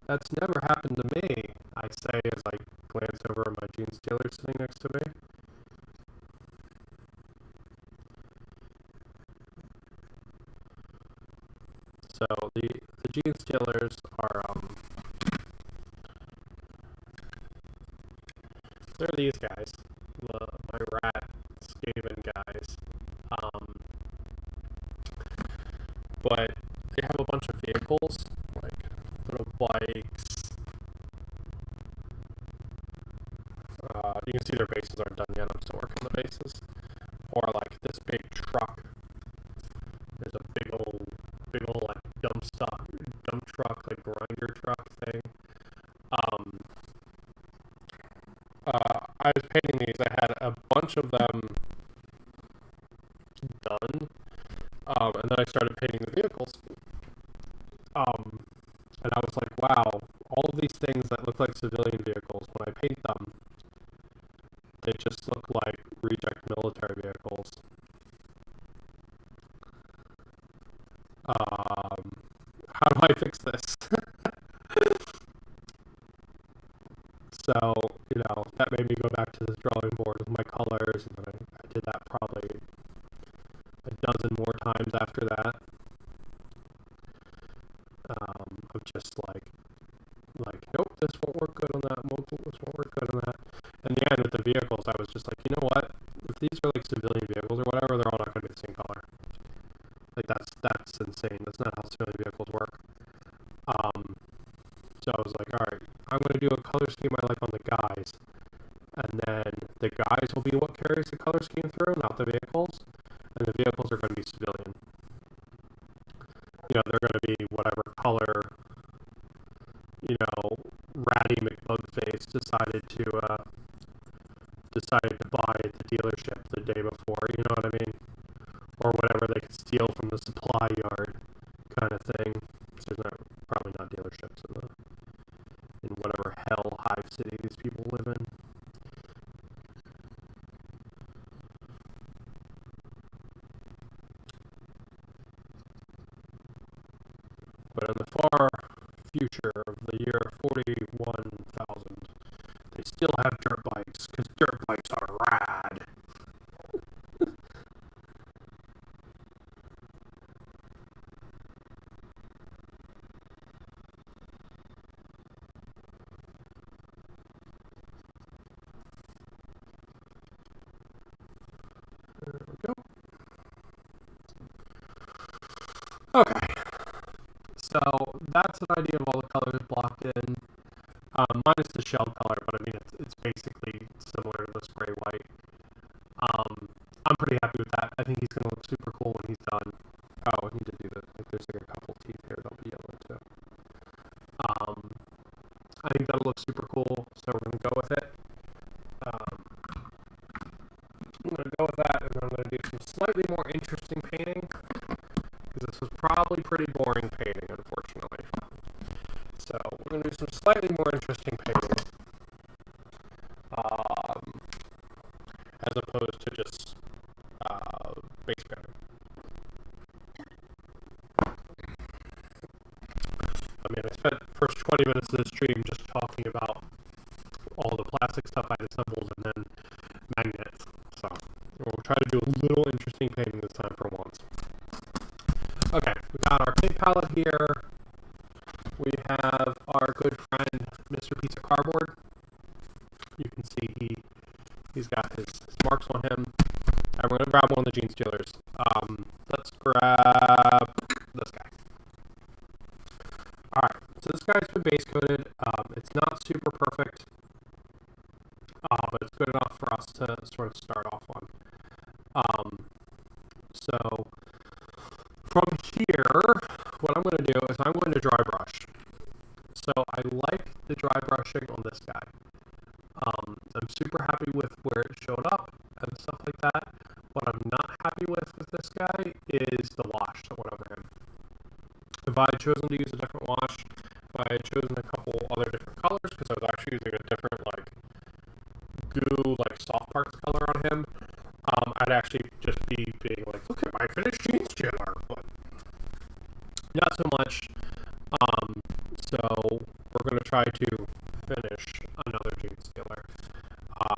That's never happened to me, I say as I glance over at my gene stealer sitting next to me. gene stealers are, they're these guys, my rat Skaven guys. But they have a bunch of vehicles, like little bikes. You can see their bases aren't done yet. I'm still working on the bases. Or like this big truck. There's a big old like dump truck, like grinder truck thing. I was painting these. I had a bunch of them done, and then I started painting the vehicles. And I was like, wow, all of these things that look like civilian vehicles, when I paint them, they just look like reject military vehicles. How do I fix this? So, you know, that made me go back to this drawing board with my colors, and then I did that probably a dozen more times after that. Of just like, nope, this won't work good on that, this won't work good on that. In the end, with the vehicles, I was just like, you know what? If these are like civilian vehicles or whatever, they're all not going to be the same color. Like, that's insane. That's not how civilian vehicles work. So I was like, alright, I'm going to do a color scheme I like on the guys. And then the guys will be what carries the color scheme through, not the vehicles. And the vehicles are going to be civilian. You know, they're going to be whatever color, you know, Ratty McBugface decided to buy at the dealership the day before, you know what I mean? Or whatever they could steal from the supply yard kind of thing. So there's probably not dealerships in whatever hell hive city these people live in. But in the far future of the year 41,000, they still have dirt bikes, because dirt bikes are rad. There we go. Okay. So that's an idea of all the colors blocked in. Minus the shell color, but I mean it's basically similar to the spray white. I'm pretty happy with that. I think he's gonna look super cool when he's done. Oh, I need to do that. There's like a couple teeth here that'll be yellow too. I think that'll look super cool, so we're gonna go with it. I'm gonna go with that, and then I'm gonna do some slightly more interesting painting, because this was probably pretty boring painting, unfortunately. So we're going to do some slightly more interesting painting, as opposed to just base painting. I mean, I spent the first 20 minutes of the stream just talking about all the plastic stuff I assembled and then magnets. So we'll try to do a little interesting painting this time for once. Okay, we got our paint palette here. We have our good friend, Mr. Piece of Cardboard. You can see he's got his marks on him. And we're going to grab one of the Gene Stealers. Let's grab this guy. Alright, so this guy's been base coated. It's not super perfect, but it's good enough for us to sort of start off on. So from here, what I'm going to do is I'm going to dry brush. So I like the dry brushing on this guy. I'm super happy with where it showed up and stuff like that. What I'm not happy with this guy is the wash that went over him. If I had chosen to use a different wash, if I had chosen a couple other different colors, because I was actually using a different like goo, like soft parts color on him, I'd actually just be being like, look at my finished Gene Stealer, but not so much. So we're going to try to finish another Gene Stealer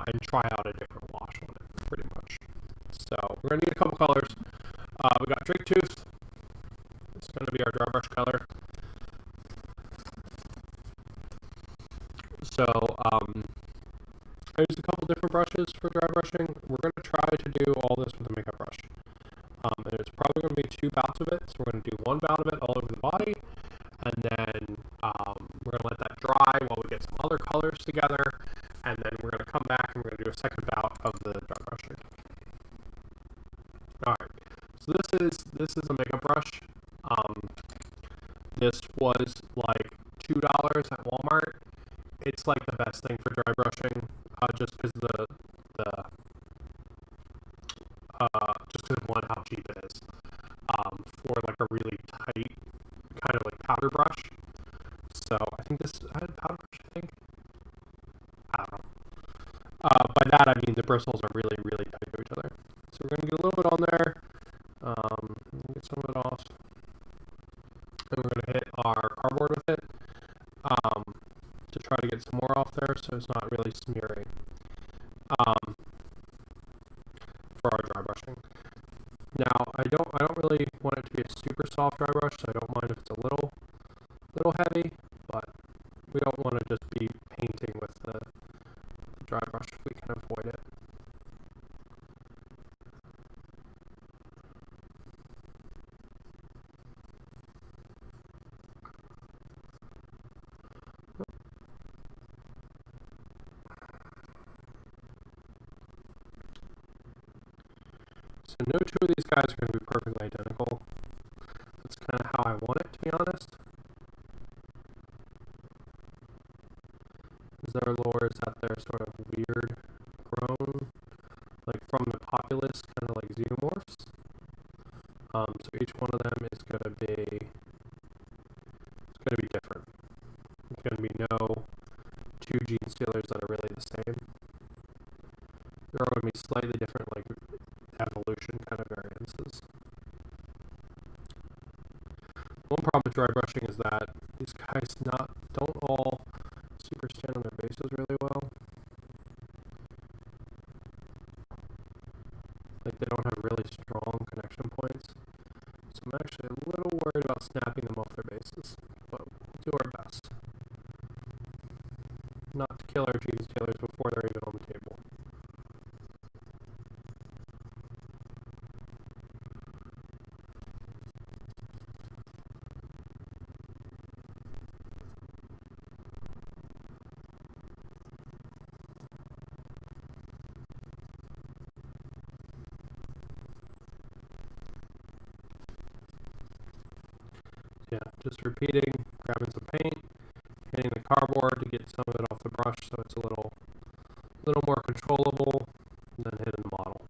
and try out a different wash on it, pretty much. So we're going to need a couple colors. We got Drake Tooth. It's going to be our dry brush color. we're going to try to do all this with a makeup brush. And it's probably going to be 2 bouts of it. So we're going to do 1 bout of it all over the body, and then we're going to let that dry while we get some other colors together, and then we're going to come back and we're going to do a second bout of the dry brushing. Alright, so this is a makeup brush. This was like $2 at Walmart. It's like the best thing for dry brushing, just because just because one, how cheap it is, for like a really tight kind of like powder brush. So I think this, I had powder brush, I think. I don't know. By that I mean the bristles are really, really tight to each other. So we're going to get a little bit on there, get some of it off, and we're going to hit our cardboard with it, to try to get some more off there so it's not really smearing, for our dry brushing. Now, I don't really want it to be a super soft dry brush, so I don't mind if it's a little heavy, but we don't want to just be painting with the dry brush if we can avoid it. So no two of these guys are going to be perfectly identical. That's kind of how I want it, to be honest. Zerlor is that they're sort of weird grown, like from the populace, kind of like xenomorphs. So each one of them is going to be different. There's going to be no 2 gene stealers that are really the same. They're all going to be slightly different, like evolution kind of variances. One problem with dry brushing is that these guys don't all super stand on their bases really well. Like they don't have really strong connection points. So I'm actually a little worried about snapping them off their bases, but we'll do our best. Not to kill our gene stealers before they're even on the table. Yeah, just repeating, grabbing some paint, hitting the cardboard to get some of it off the brush so it's a little more controllable, and then hitting the model.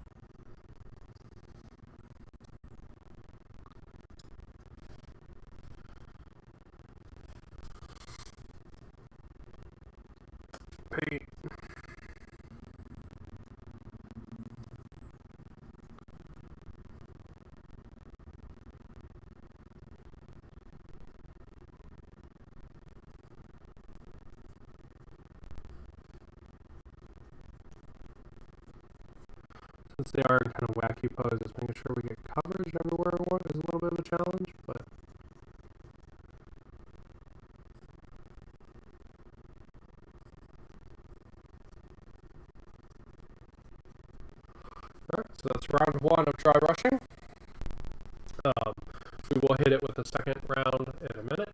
Paint. Since they are in kind of wacky poses, making sure we get coverage everywhere we want is a little bit of a challenge, but alright, so that's round 1 of dry brushing. We will hit it with the second round in a minute.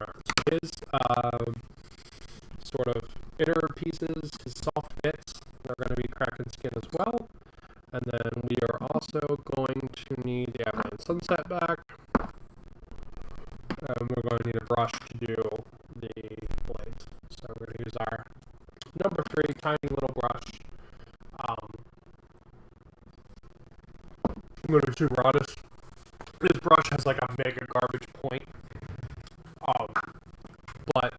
Alright, so his sort of inner pieces, his soft bits, are going to be Kraken skin as well. And then we are also going to need the Avalanche Sunset back. We're going to need a brush to do the blades. So we're going to use our number 3 tiny little brush. I'm going to be super honest. This brush has like a mega garbage point. But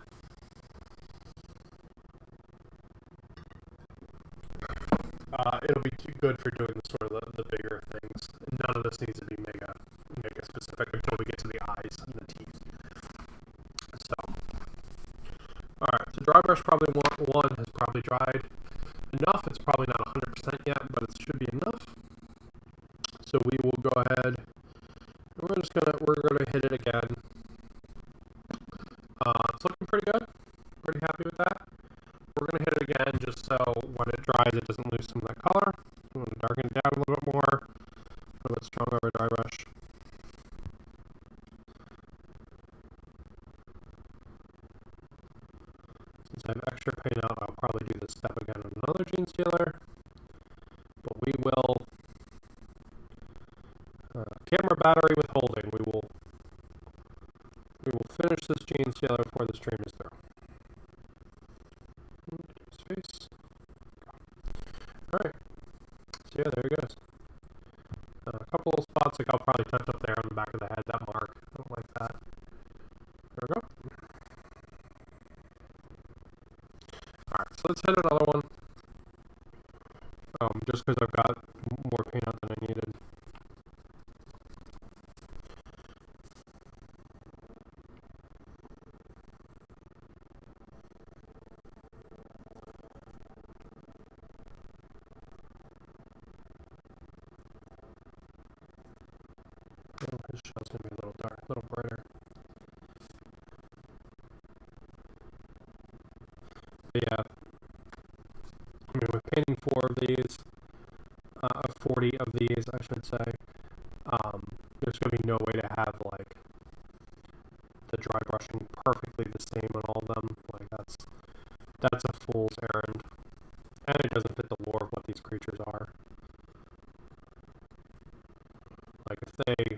it'll be too good for doing the sort of the bigger things. None of this needs to be mega specific until we get to the eyes and the teeth. So, alright, so dry brush probably 1 has probably dried enough. It's probably not 100% yet, but it should be enough. So we will go ahead and we're gonna hit it again. It's looking pretty good. Pretty happy with that. We're gonna hit it again again, just so when it dries, it doesn't lose some of that color. I'm going to darken it down a little bit more. A little bit stronger of a dry brush. Since I have extra paint out, I'll probably do this step again on another gene stealer. But we will, camera battery withholding, we will finish this gene stealer before the stream is through. His face. Alright, so yeah, there he goes. A couple little spots like I'll probably touch up there on the back of the head, that mark. I don't like that. There we go. Alright, so let's hit another one. Just because I've got more paint out than I needed. Oh, his shell's gonna be a little dark, a little brighter. But yeah, I mean, with painting 4 of these, 40 of these, I should say, there's gonna be no way to have like the dry brushing perfectly the same on all of them. Like that's a fool's errand, and it doesn't fit the lore of what these creatures are. Like if they,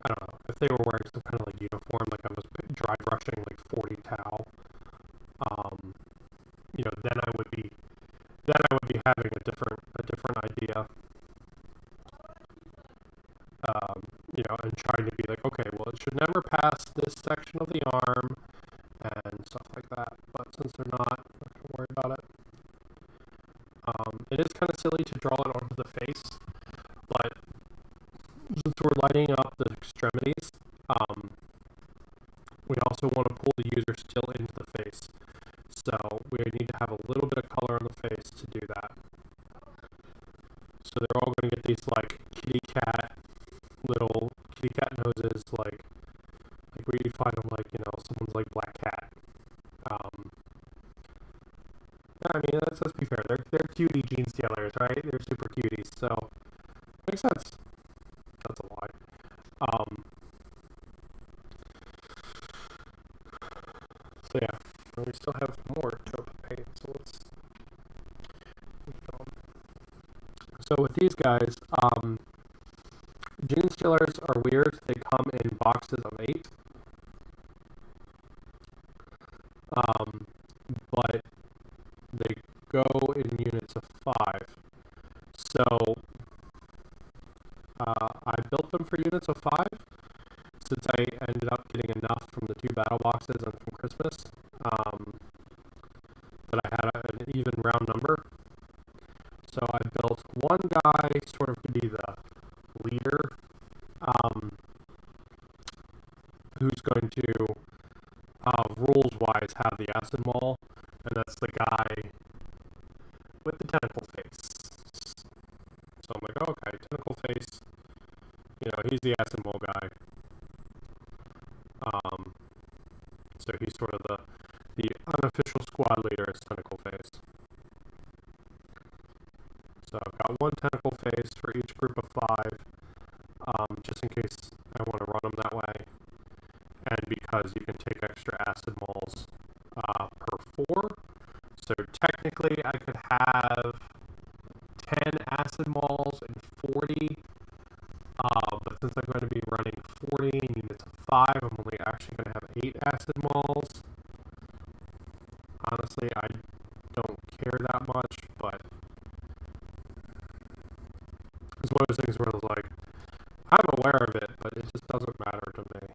I don't know, if they were wearing some kind of like uniform, like I was dry brushing like 40 tau, you know, then I would be having a different idea. You know, and trying to be like, okay, well, it should never pass this section of the arm and stuff like that. But since they're not, I'm not gonna worry about it. It is kind of silly to draw it onto the face, but since we're lighting up the extremities, we also want to pull the user still into the face. So we need to have a little bit of color on the face to do that. So they're all going to get these like little kitty cat noses, like where you find them, like, you know, someone's like black cat. I mean, let's be fair, they're cutie gene stealers, right? They're super cuties, so makes sense. That's a lie. So yeah, and we still have more taupe paint, so let's keep going. So with these guys, gene stealers are weird. They come in boxes of 8. But they go in units of 5. So I built them for units of 5 since I ended up getting enough from the 2 battle boxes and from Christmas that I had an even round number. So I built one guy sort of to be the leader, who's going to rules-wise have the acid maul, and that's the guy with the tentacle face. So I'm like, okay, tentacle face, you know, he's the acid maul guy. So he's sort of the unofficial squad leader is tentacle face. So I've got one tentacle face for each group of 5, just in case I want to run them that way. And because you can take extra acid mauls per 4. So technically I could have 10 acid mauls and 40. But since I'm going to be running 40 in units of 5, I'm only actually going to have 8 acid mauls. Honestly, I don't care that much, but it's one of those things where I was like, I'm aware of it, but it just doesn't matter to me.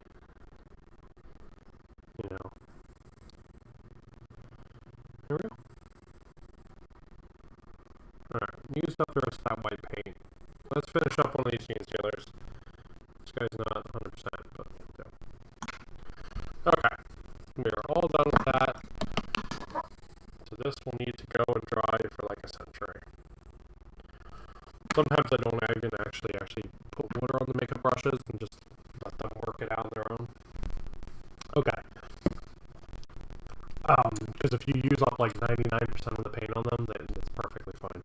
You know. Here we go. Alright, used up the rest of that white paint. Let's finish up one of these gene stealers. This guy's not 100%, but yeah. Okay. We are all done with that. So this will need to go and dry for like a century. Sometimes I don't even actually put water on the makeup brushes and just let them work it out on their own. Okay. Because if you use up like 99% of the paint on them, then it's perfectly fine.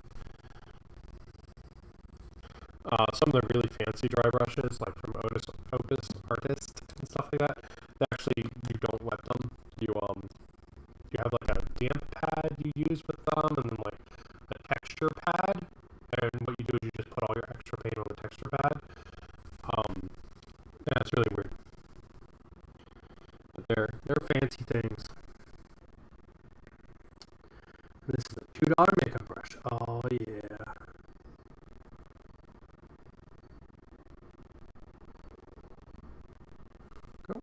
Some of the really fancy dry brushes, like from Opus Artist and stuff like that, actually you don't wet them. You have like a damp pad you use with them, and then like a texture pad. And what you do is you just put all your extra paint on the texture pad. Yeah, it's really weird. But they're fancy things. This is a $2 makeup brush. Oh yeah. Go.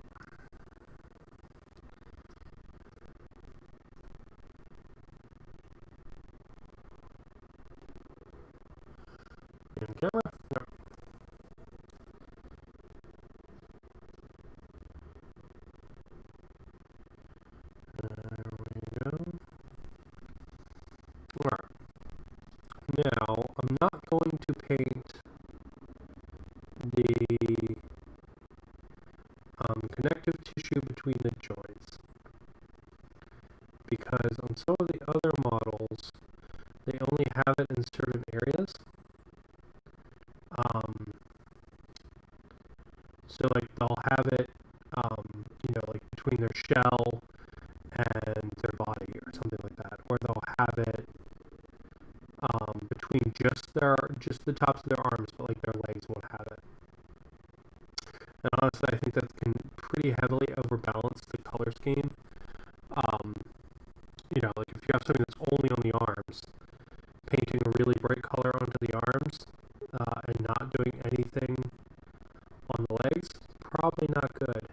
Camera. Yep. There we go. Alright. Now, I'm not going to paint the connective tissue between the joints, because on some of the other models, they only have it in certain areas. So like they'll have it, like between their shell and their body or something like that, or they'll have it between just the tops of their arms, but like their legs won't have it. And honestly, I think that can pretty heavily overbalance the color scheme. Like if you have something that's only on the arms, painting a really bright color onto the arms and not doing anything on the legs, probably not good.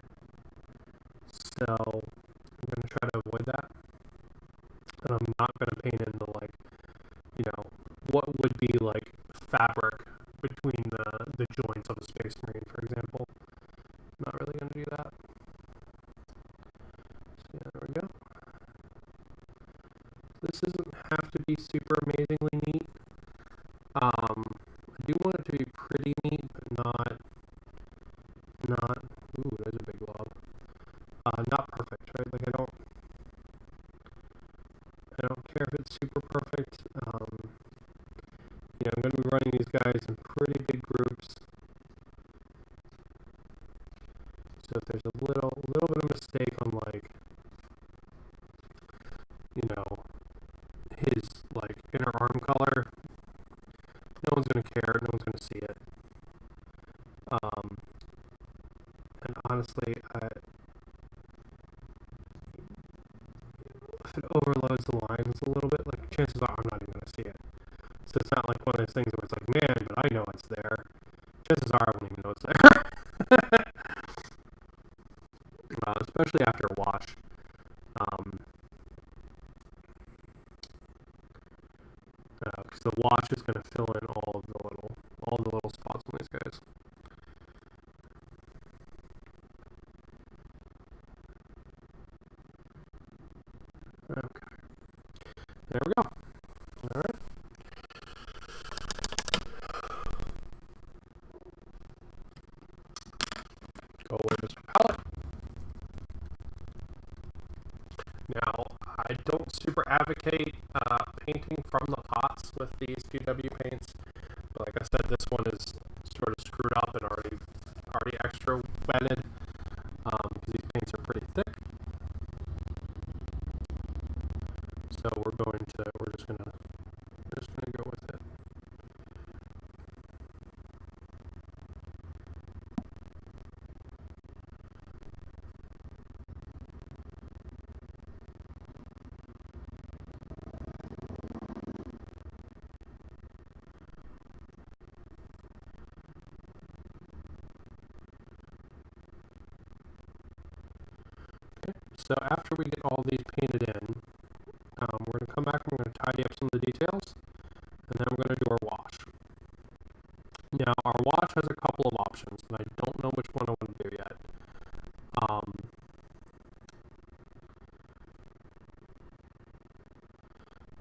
So I'm going to try to avoid that. And I'm not going to paint in the what would be like fabric between the joints of a Space Marine, for example. Not really going to do that. So yeah, there we go. This doesn't have to be super amazingly neat. I do want it to be pretty neat, but not, ooh, there's a big blob. Not perfect, right? Like I don't care if it's super perfect. I'm going to be running these guys in pretty big groups. So if there's a little bit of mistake on his inner arm color, no one's going to care, no one's going to see it. And honestly, if it overloads the lines a little bit, chances are I'm not even going to see it. So it's not like one of those things where it's like, man, but I know it's there. Chances are I won't even know it's there. Especially after a wash. Because the wash is going to fill in all the little spots on these guys. Okay. There we go. Alright. Go away, Mr. Palette. Now, I don't super advocate painting from the pots with these GW paints. But like I said, this one is sort of screwed up and already extra wetted because these paints are pretty thick. So we're just gonna go with it. So after we get all these painted in, we're going to come back and we're going to tidy up some of the details, and then we're going to do our wash. Now, our wash has a couple of options, and I don't know which one I want to do yet.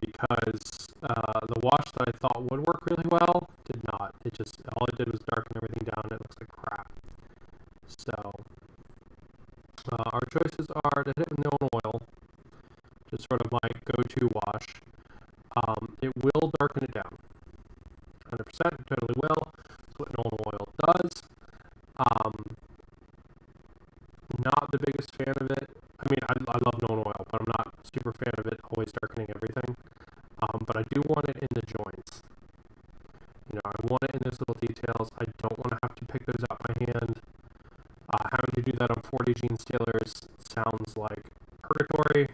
Because the wash that I thought would work really well did not. All it did was darken everything down, and it looks like crap. So, our choices are to hit with neon oil, just sort 2 wash, it will darken it down. 100%, it totally will. That's what Nuln Oil does. Not the biggest fan of it. I mean, I love Nuln Oil, but I'm not a super fan of it always darkening everything. But I do want it in the joints. You know, I want it in those little details. I don't want to have to pick those out by hand. Having to do that on 40 gene stealers sounds like purgatory.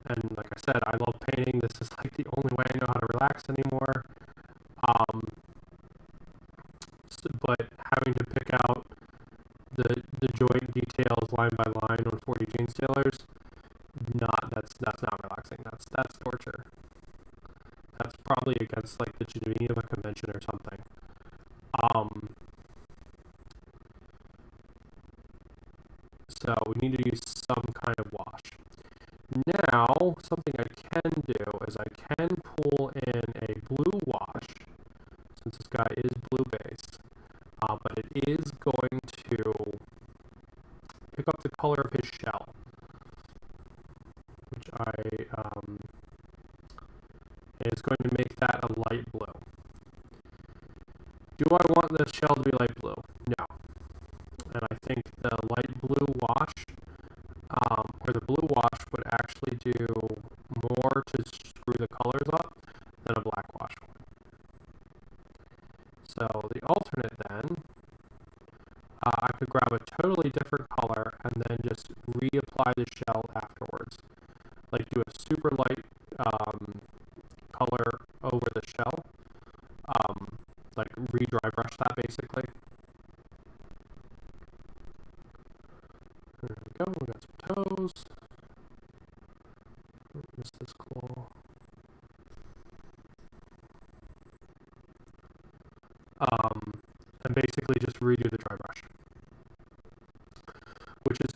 And like I said, I love painting. This is like the only way I know how to relax anymore. But having to pick out the joint details line by line on 40 gene stealers, that's not relaxing. That's torture. That's probably against like the Geneva Convention or something. So we need to use some kind of wash. Now, something I can do is I can pull in a blue wash, since this guy is blue based, but it is going to pick up the color of his shell, which is going to make that a light blue. Do I want the shell to be light blue? No. And I think the light blue wash, or the blue wash, would actually do more to screw the colors up than a black wash would. So the alternate then, I could grab a totally different color and then just reapply the shell afterwards. Like do a super light color over the shell, like re-dry brush that basically. There we go, we got some toes. Missed this claw. And basically just redo the dry brush. Which is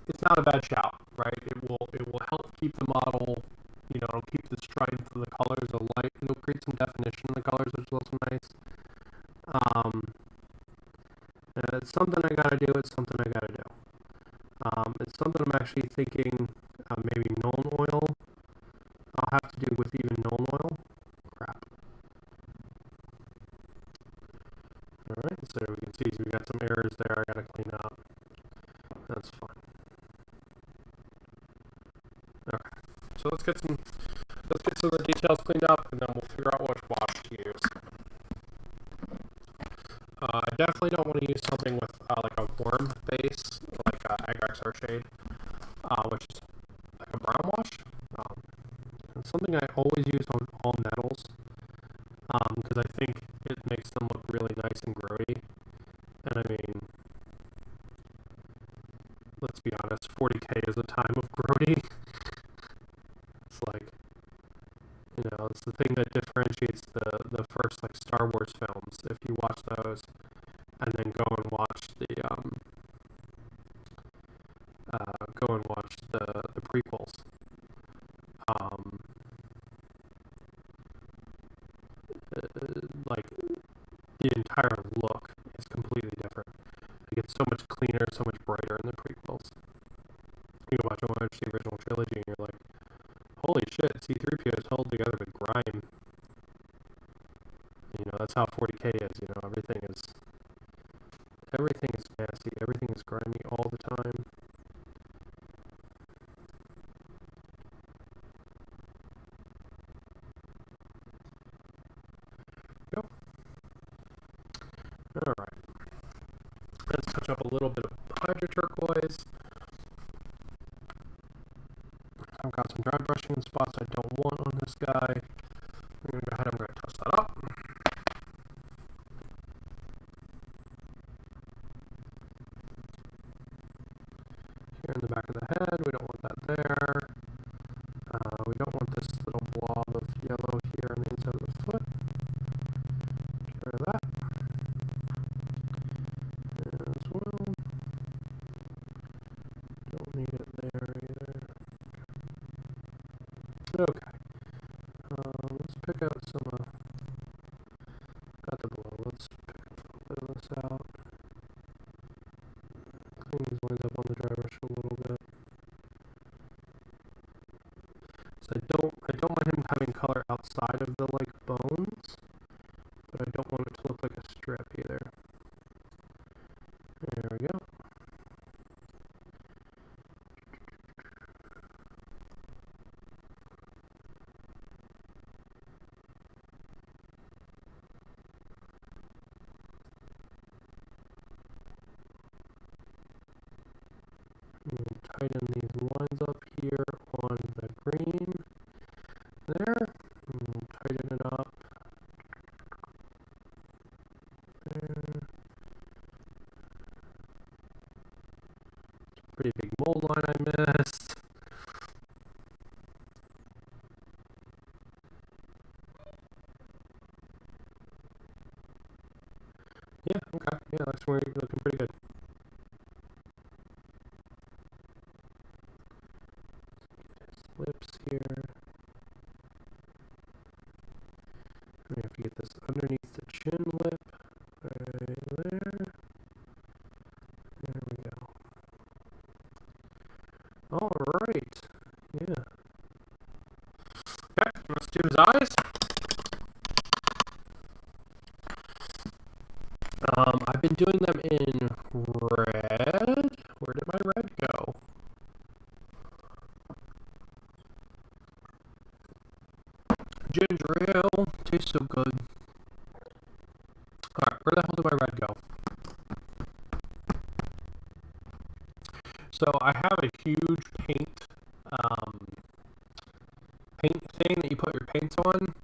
it's not a bad shout, right? It will help keep the model, you know, it'll keep the strength of the colors of light, it'll create some definition in the colors, which is also nice. It's something I gotta do, it's something I gotta do. It's something I'm actually thinking maybe Nuln Oil. I'll have to do with even Nuln Oil. Crap. Alright, so we can see we got some errors there I gotta clean up. That's fine. Okay, so let's get some of the details cleaned up, and then we'll figure out which wash to use. I definitely don't want to use something with like a warm base, like Agrax shade, which is like a brown wash. It's something I always use on all metals, because I think it makes them look really nice and grody. And I mean, let's be honest, 40K is a time of grody. It's like, you know, it's the thing that differentiates the first like Star Wars films. If you watch those, and then go and watch the prequels. Like the entire look is completely different. It gets so much cleaner, so much brighter in the prequels. You watch the original trilogy, and you're like, holy shit, C-3PO is held together with grime. You know, that's how 40K is, you know, everything is messy, everything is grimy all the time. Go. Alright. Let's touch up a little bit of hydro turquoise. I've got some dry brushing in spots I don't want on this guy. I'm going to go ahead and I'm going to touch that up. Here in the back of the head, we don't want that there. We don't want this little blob of yellow here on the inside of the foot. Get rid of that. As well. Don't need it there either. Okay. Let's pick out some, got the blow. Let's pick a little bit of this out. Clean these lines up on the dry brush a little bit. So I side of the like bones, but I don't want it to look like a strip either. There we go. And tighten these lines up here on the green. There. And tighten it up. There. Pretty big mold line I missed. Yeah, okay. Yeah, that's where you're looking pretty good. Lips here. We have to get this underneath the chin lip. Right there. There we go. Alright. Yeah. Okay, let's do his eyes. I've been doing them in red. Where did my red go? Ginger ale. Tastes so good. Alright, where the hell did my red go? So I have a huge paint thing that you put your paints on,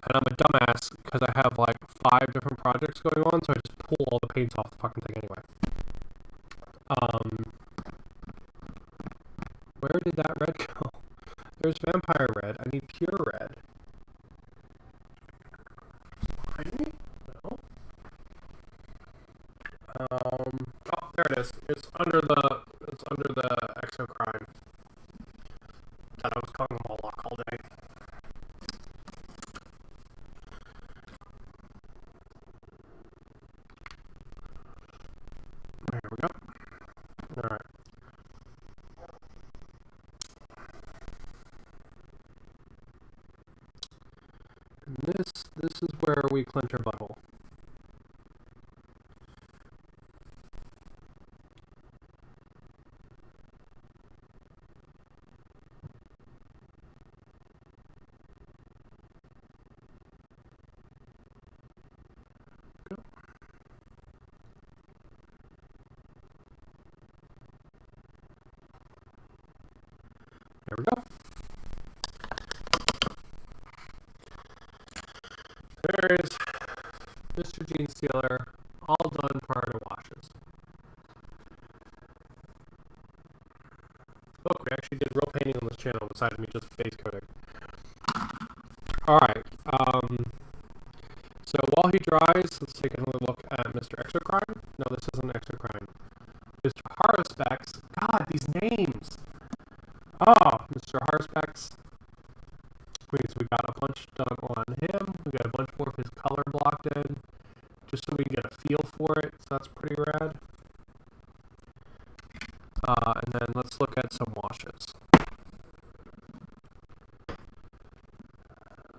and I'm a dumbass because I have like 5 different projects going on, so I just pull all the paints off the fucking thing anyway. Where did that red go? There's vampire red. I need pure red. Behind me? No. Oh, there it is. It's under the exocrine. God, I was calling them all lock all day. There we go. Alright. And this is where we clench our butthole. There we go. There's Mr. Gene Stealer, all done prior to washes. Look, we actually did real painting on this channel besides me just base coating. Alright, so while he dries, let's take another look at Mr. Exocrine. No, this isn't Exocrine. Mr. Haruspex. God, these names! Mr. Haruspex. So we got a bunch done on him. We got a bunch more of his color blocked in, just so we can get a feel for it. So that's pretty rad. And then let's look at some washes.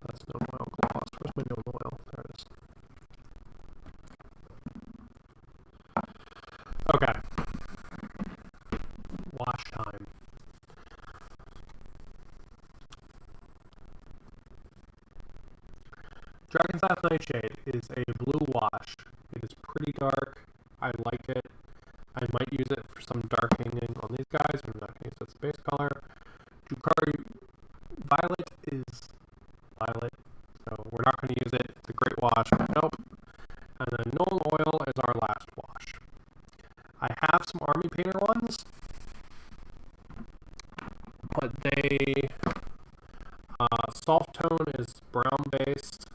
That's no oil gloss. Where's my no oil? There it is. Okay. Wash time. Dragon's Laugh Nightshade is a blue wash. It is pretty dark. I like it. I might use it for some darkening on these guys, but in that case it's base color. Jukari Violet is violet, so we're not going to use it. It's a great wash, but nope. And then Knoll Oil is our last wash. I have some Army Painter ones, but they... soft tone is brown based.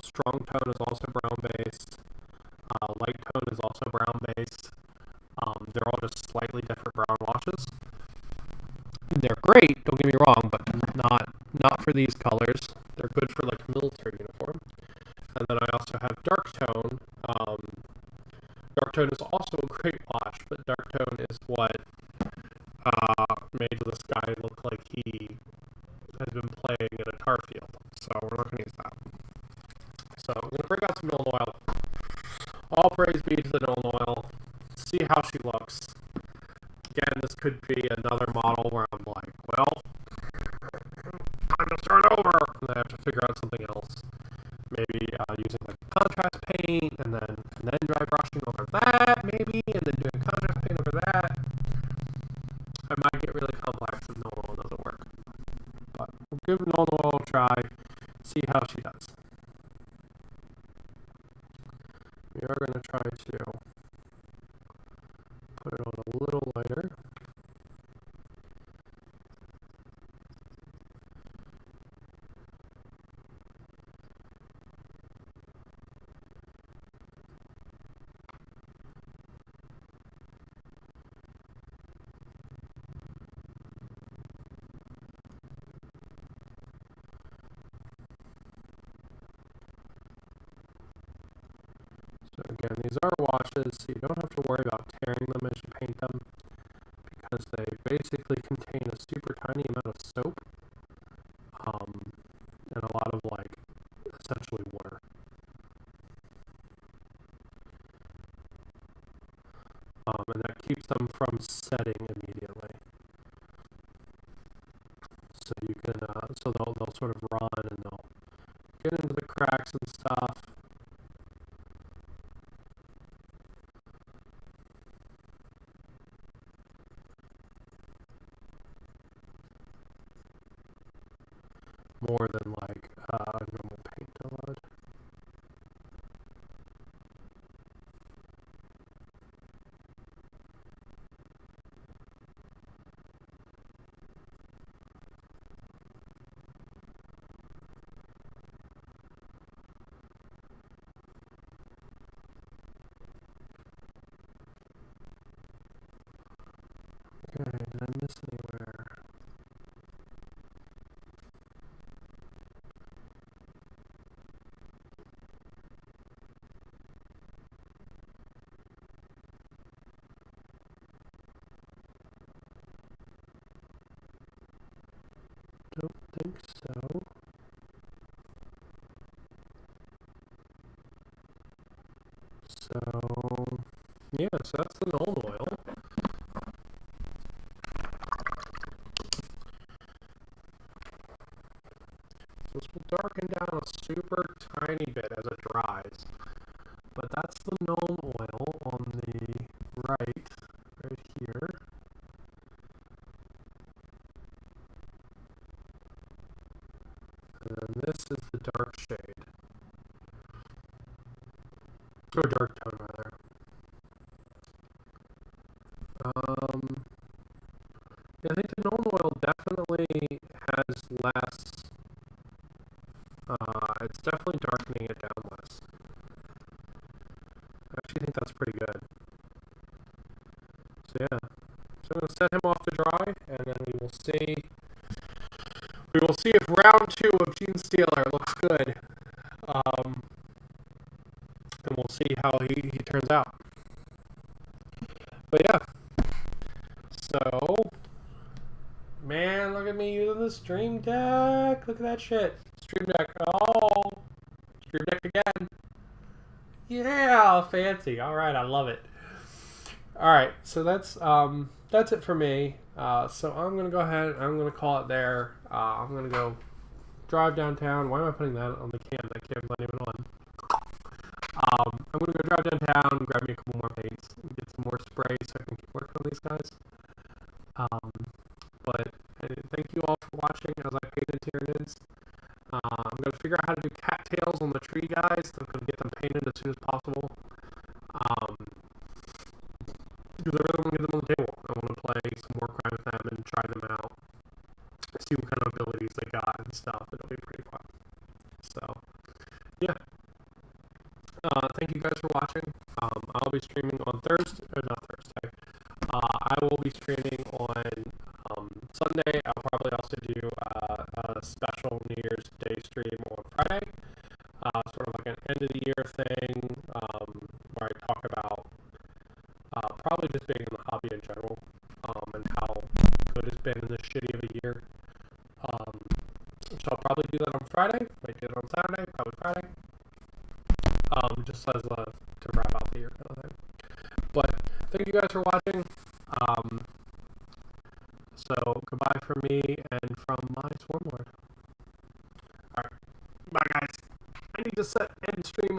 Strong tone is also brown based. Light tone is also brown based. They're all just slightly different brown washes. They're great, don't get me wrong, but not for these colors. They're good for like military uniform. And then I also have dark tone. Dark tone is also a great wash, but dark tone is what made this guy look like he had been playing in a tar could be another model where I'm like, well, time to start over, and I have to figure out something else. Maybe using like contrast paint, and then dry brushing over that, maybe, and then doing contrast paint over that. I might get really complex if Null Oil doesn't work. But we'll give Null Oil a try, see how she does. We are going to try to put it on a little lighter. So again, these are washes, so you don't have to worry about tearing them as you paint them, because they basically contain a super tiny amount of soap, and a lot of, like, essentially water. And that keeps them from setting immediately. So you can, so they'll sort of run and they'll get into the cracks and stuff. More than like normal paint would. Okay, did I miss anywhere? Don't think so. So, yeah, so that's the Null Oil. This will darken down a super tiny bit as it dries. But that's the Null Oil on the right here. And this is the dark shade. Or dark tone, rather. Yeah, I think the Null Oil definitely has less. It's definitely darkening it down less. I actually think that's pretty good. So yeah, so I'm going to set him off to dry, and then we will see. We will see if round 2 of Gene Stealer looks good, and we'll see how he turns out. But yeah, so man, look at me using the Stream Deck. Look at that shit. Stream Deck. Oh, Stream Deck again. Yeah, fancy. All right, I love it. All right, so that's it for me. So I'm gonna go ahead. I'm gonna call it there. I'm gonna go drive downtown. Why am I putting that on the cam? That cam's not even on. I'm gonna go drive downtown, grab me a couple more paints, and get some more spray so I can keep working on these guys. But thank you all for watching as I painted tyranids. I'm going to figure out how to do cattails on the tree guys. I'm going to get them painted as soon as possible. Because I really want to get them on the table. I want to play some more crime with them and try them out. See what kind of abilities they got and stuff. It'll be pretty fun. So, yeah. Thank you guys for watching. I'll be streaming on Thursday, or not Thursday. I will be streaming on Sunday. I'll probably also do a special New Year's Day stream on Friday. Sort of like an end of the year thing, where I talk about probably just being in the hobby in general, and how good it's been in this shitty of a year. So I'll probably do that on Friday. Might do it on Saturday, probably Friday. Just as to wrap out the year kind of thing. But thank you guys for watching. Warlord. Alright, bye guys. I need to set end stream on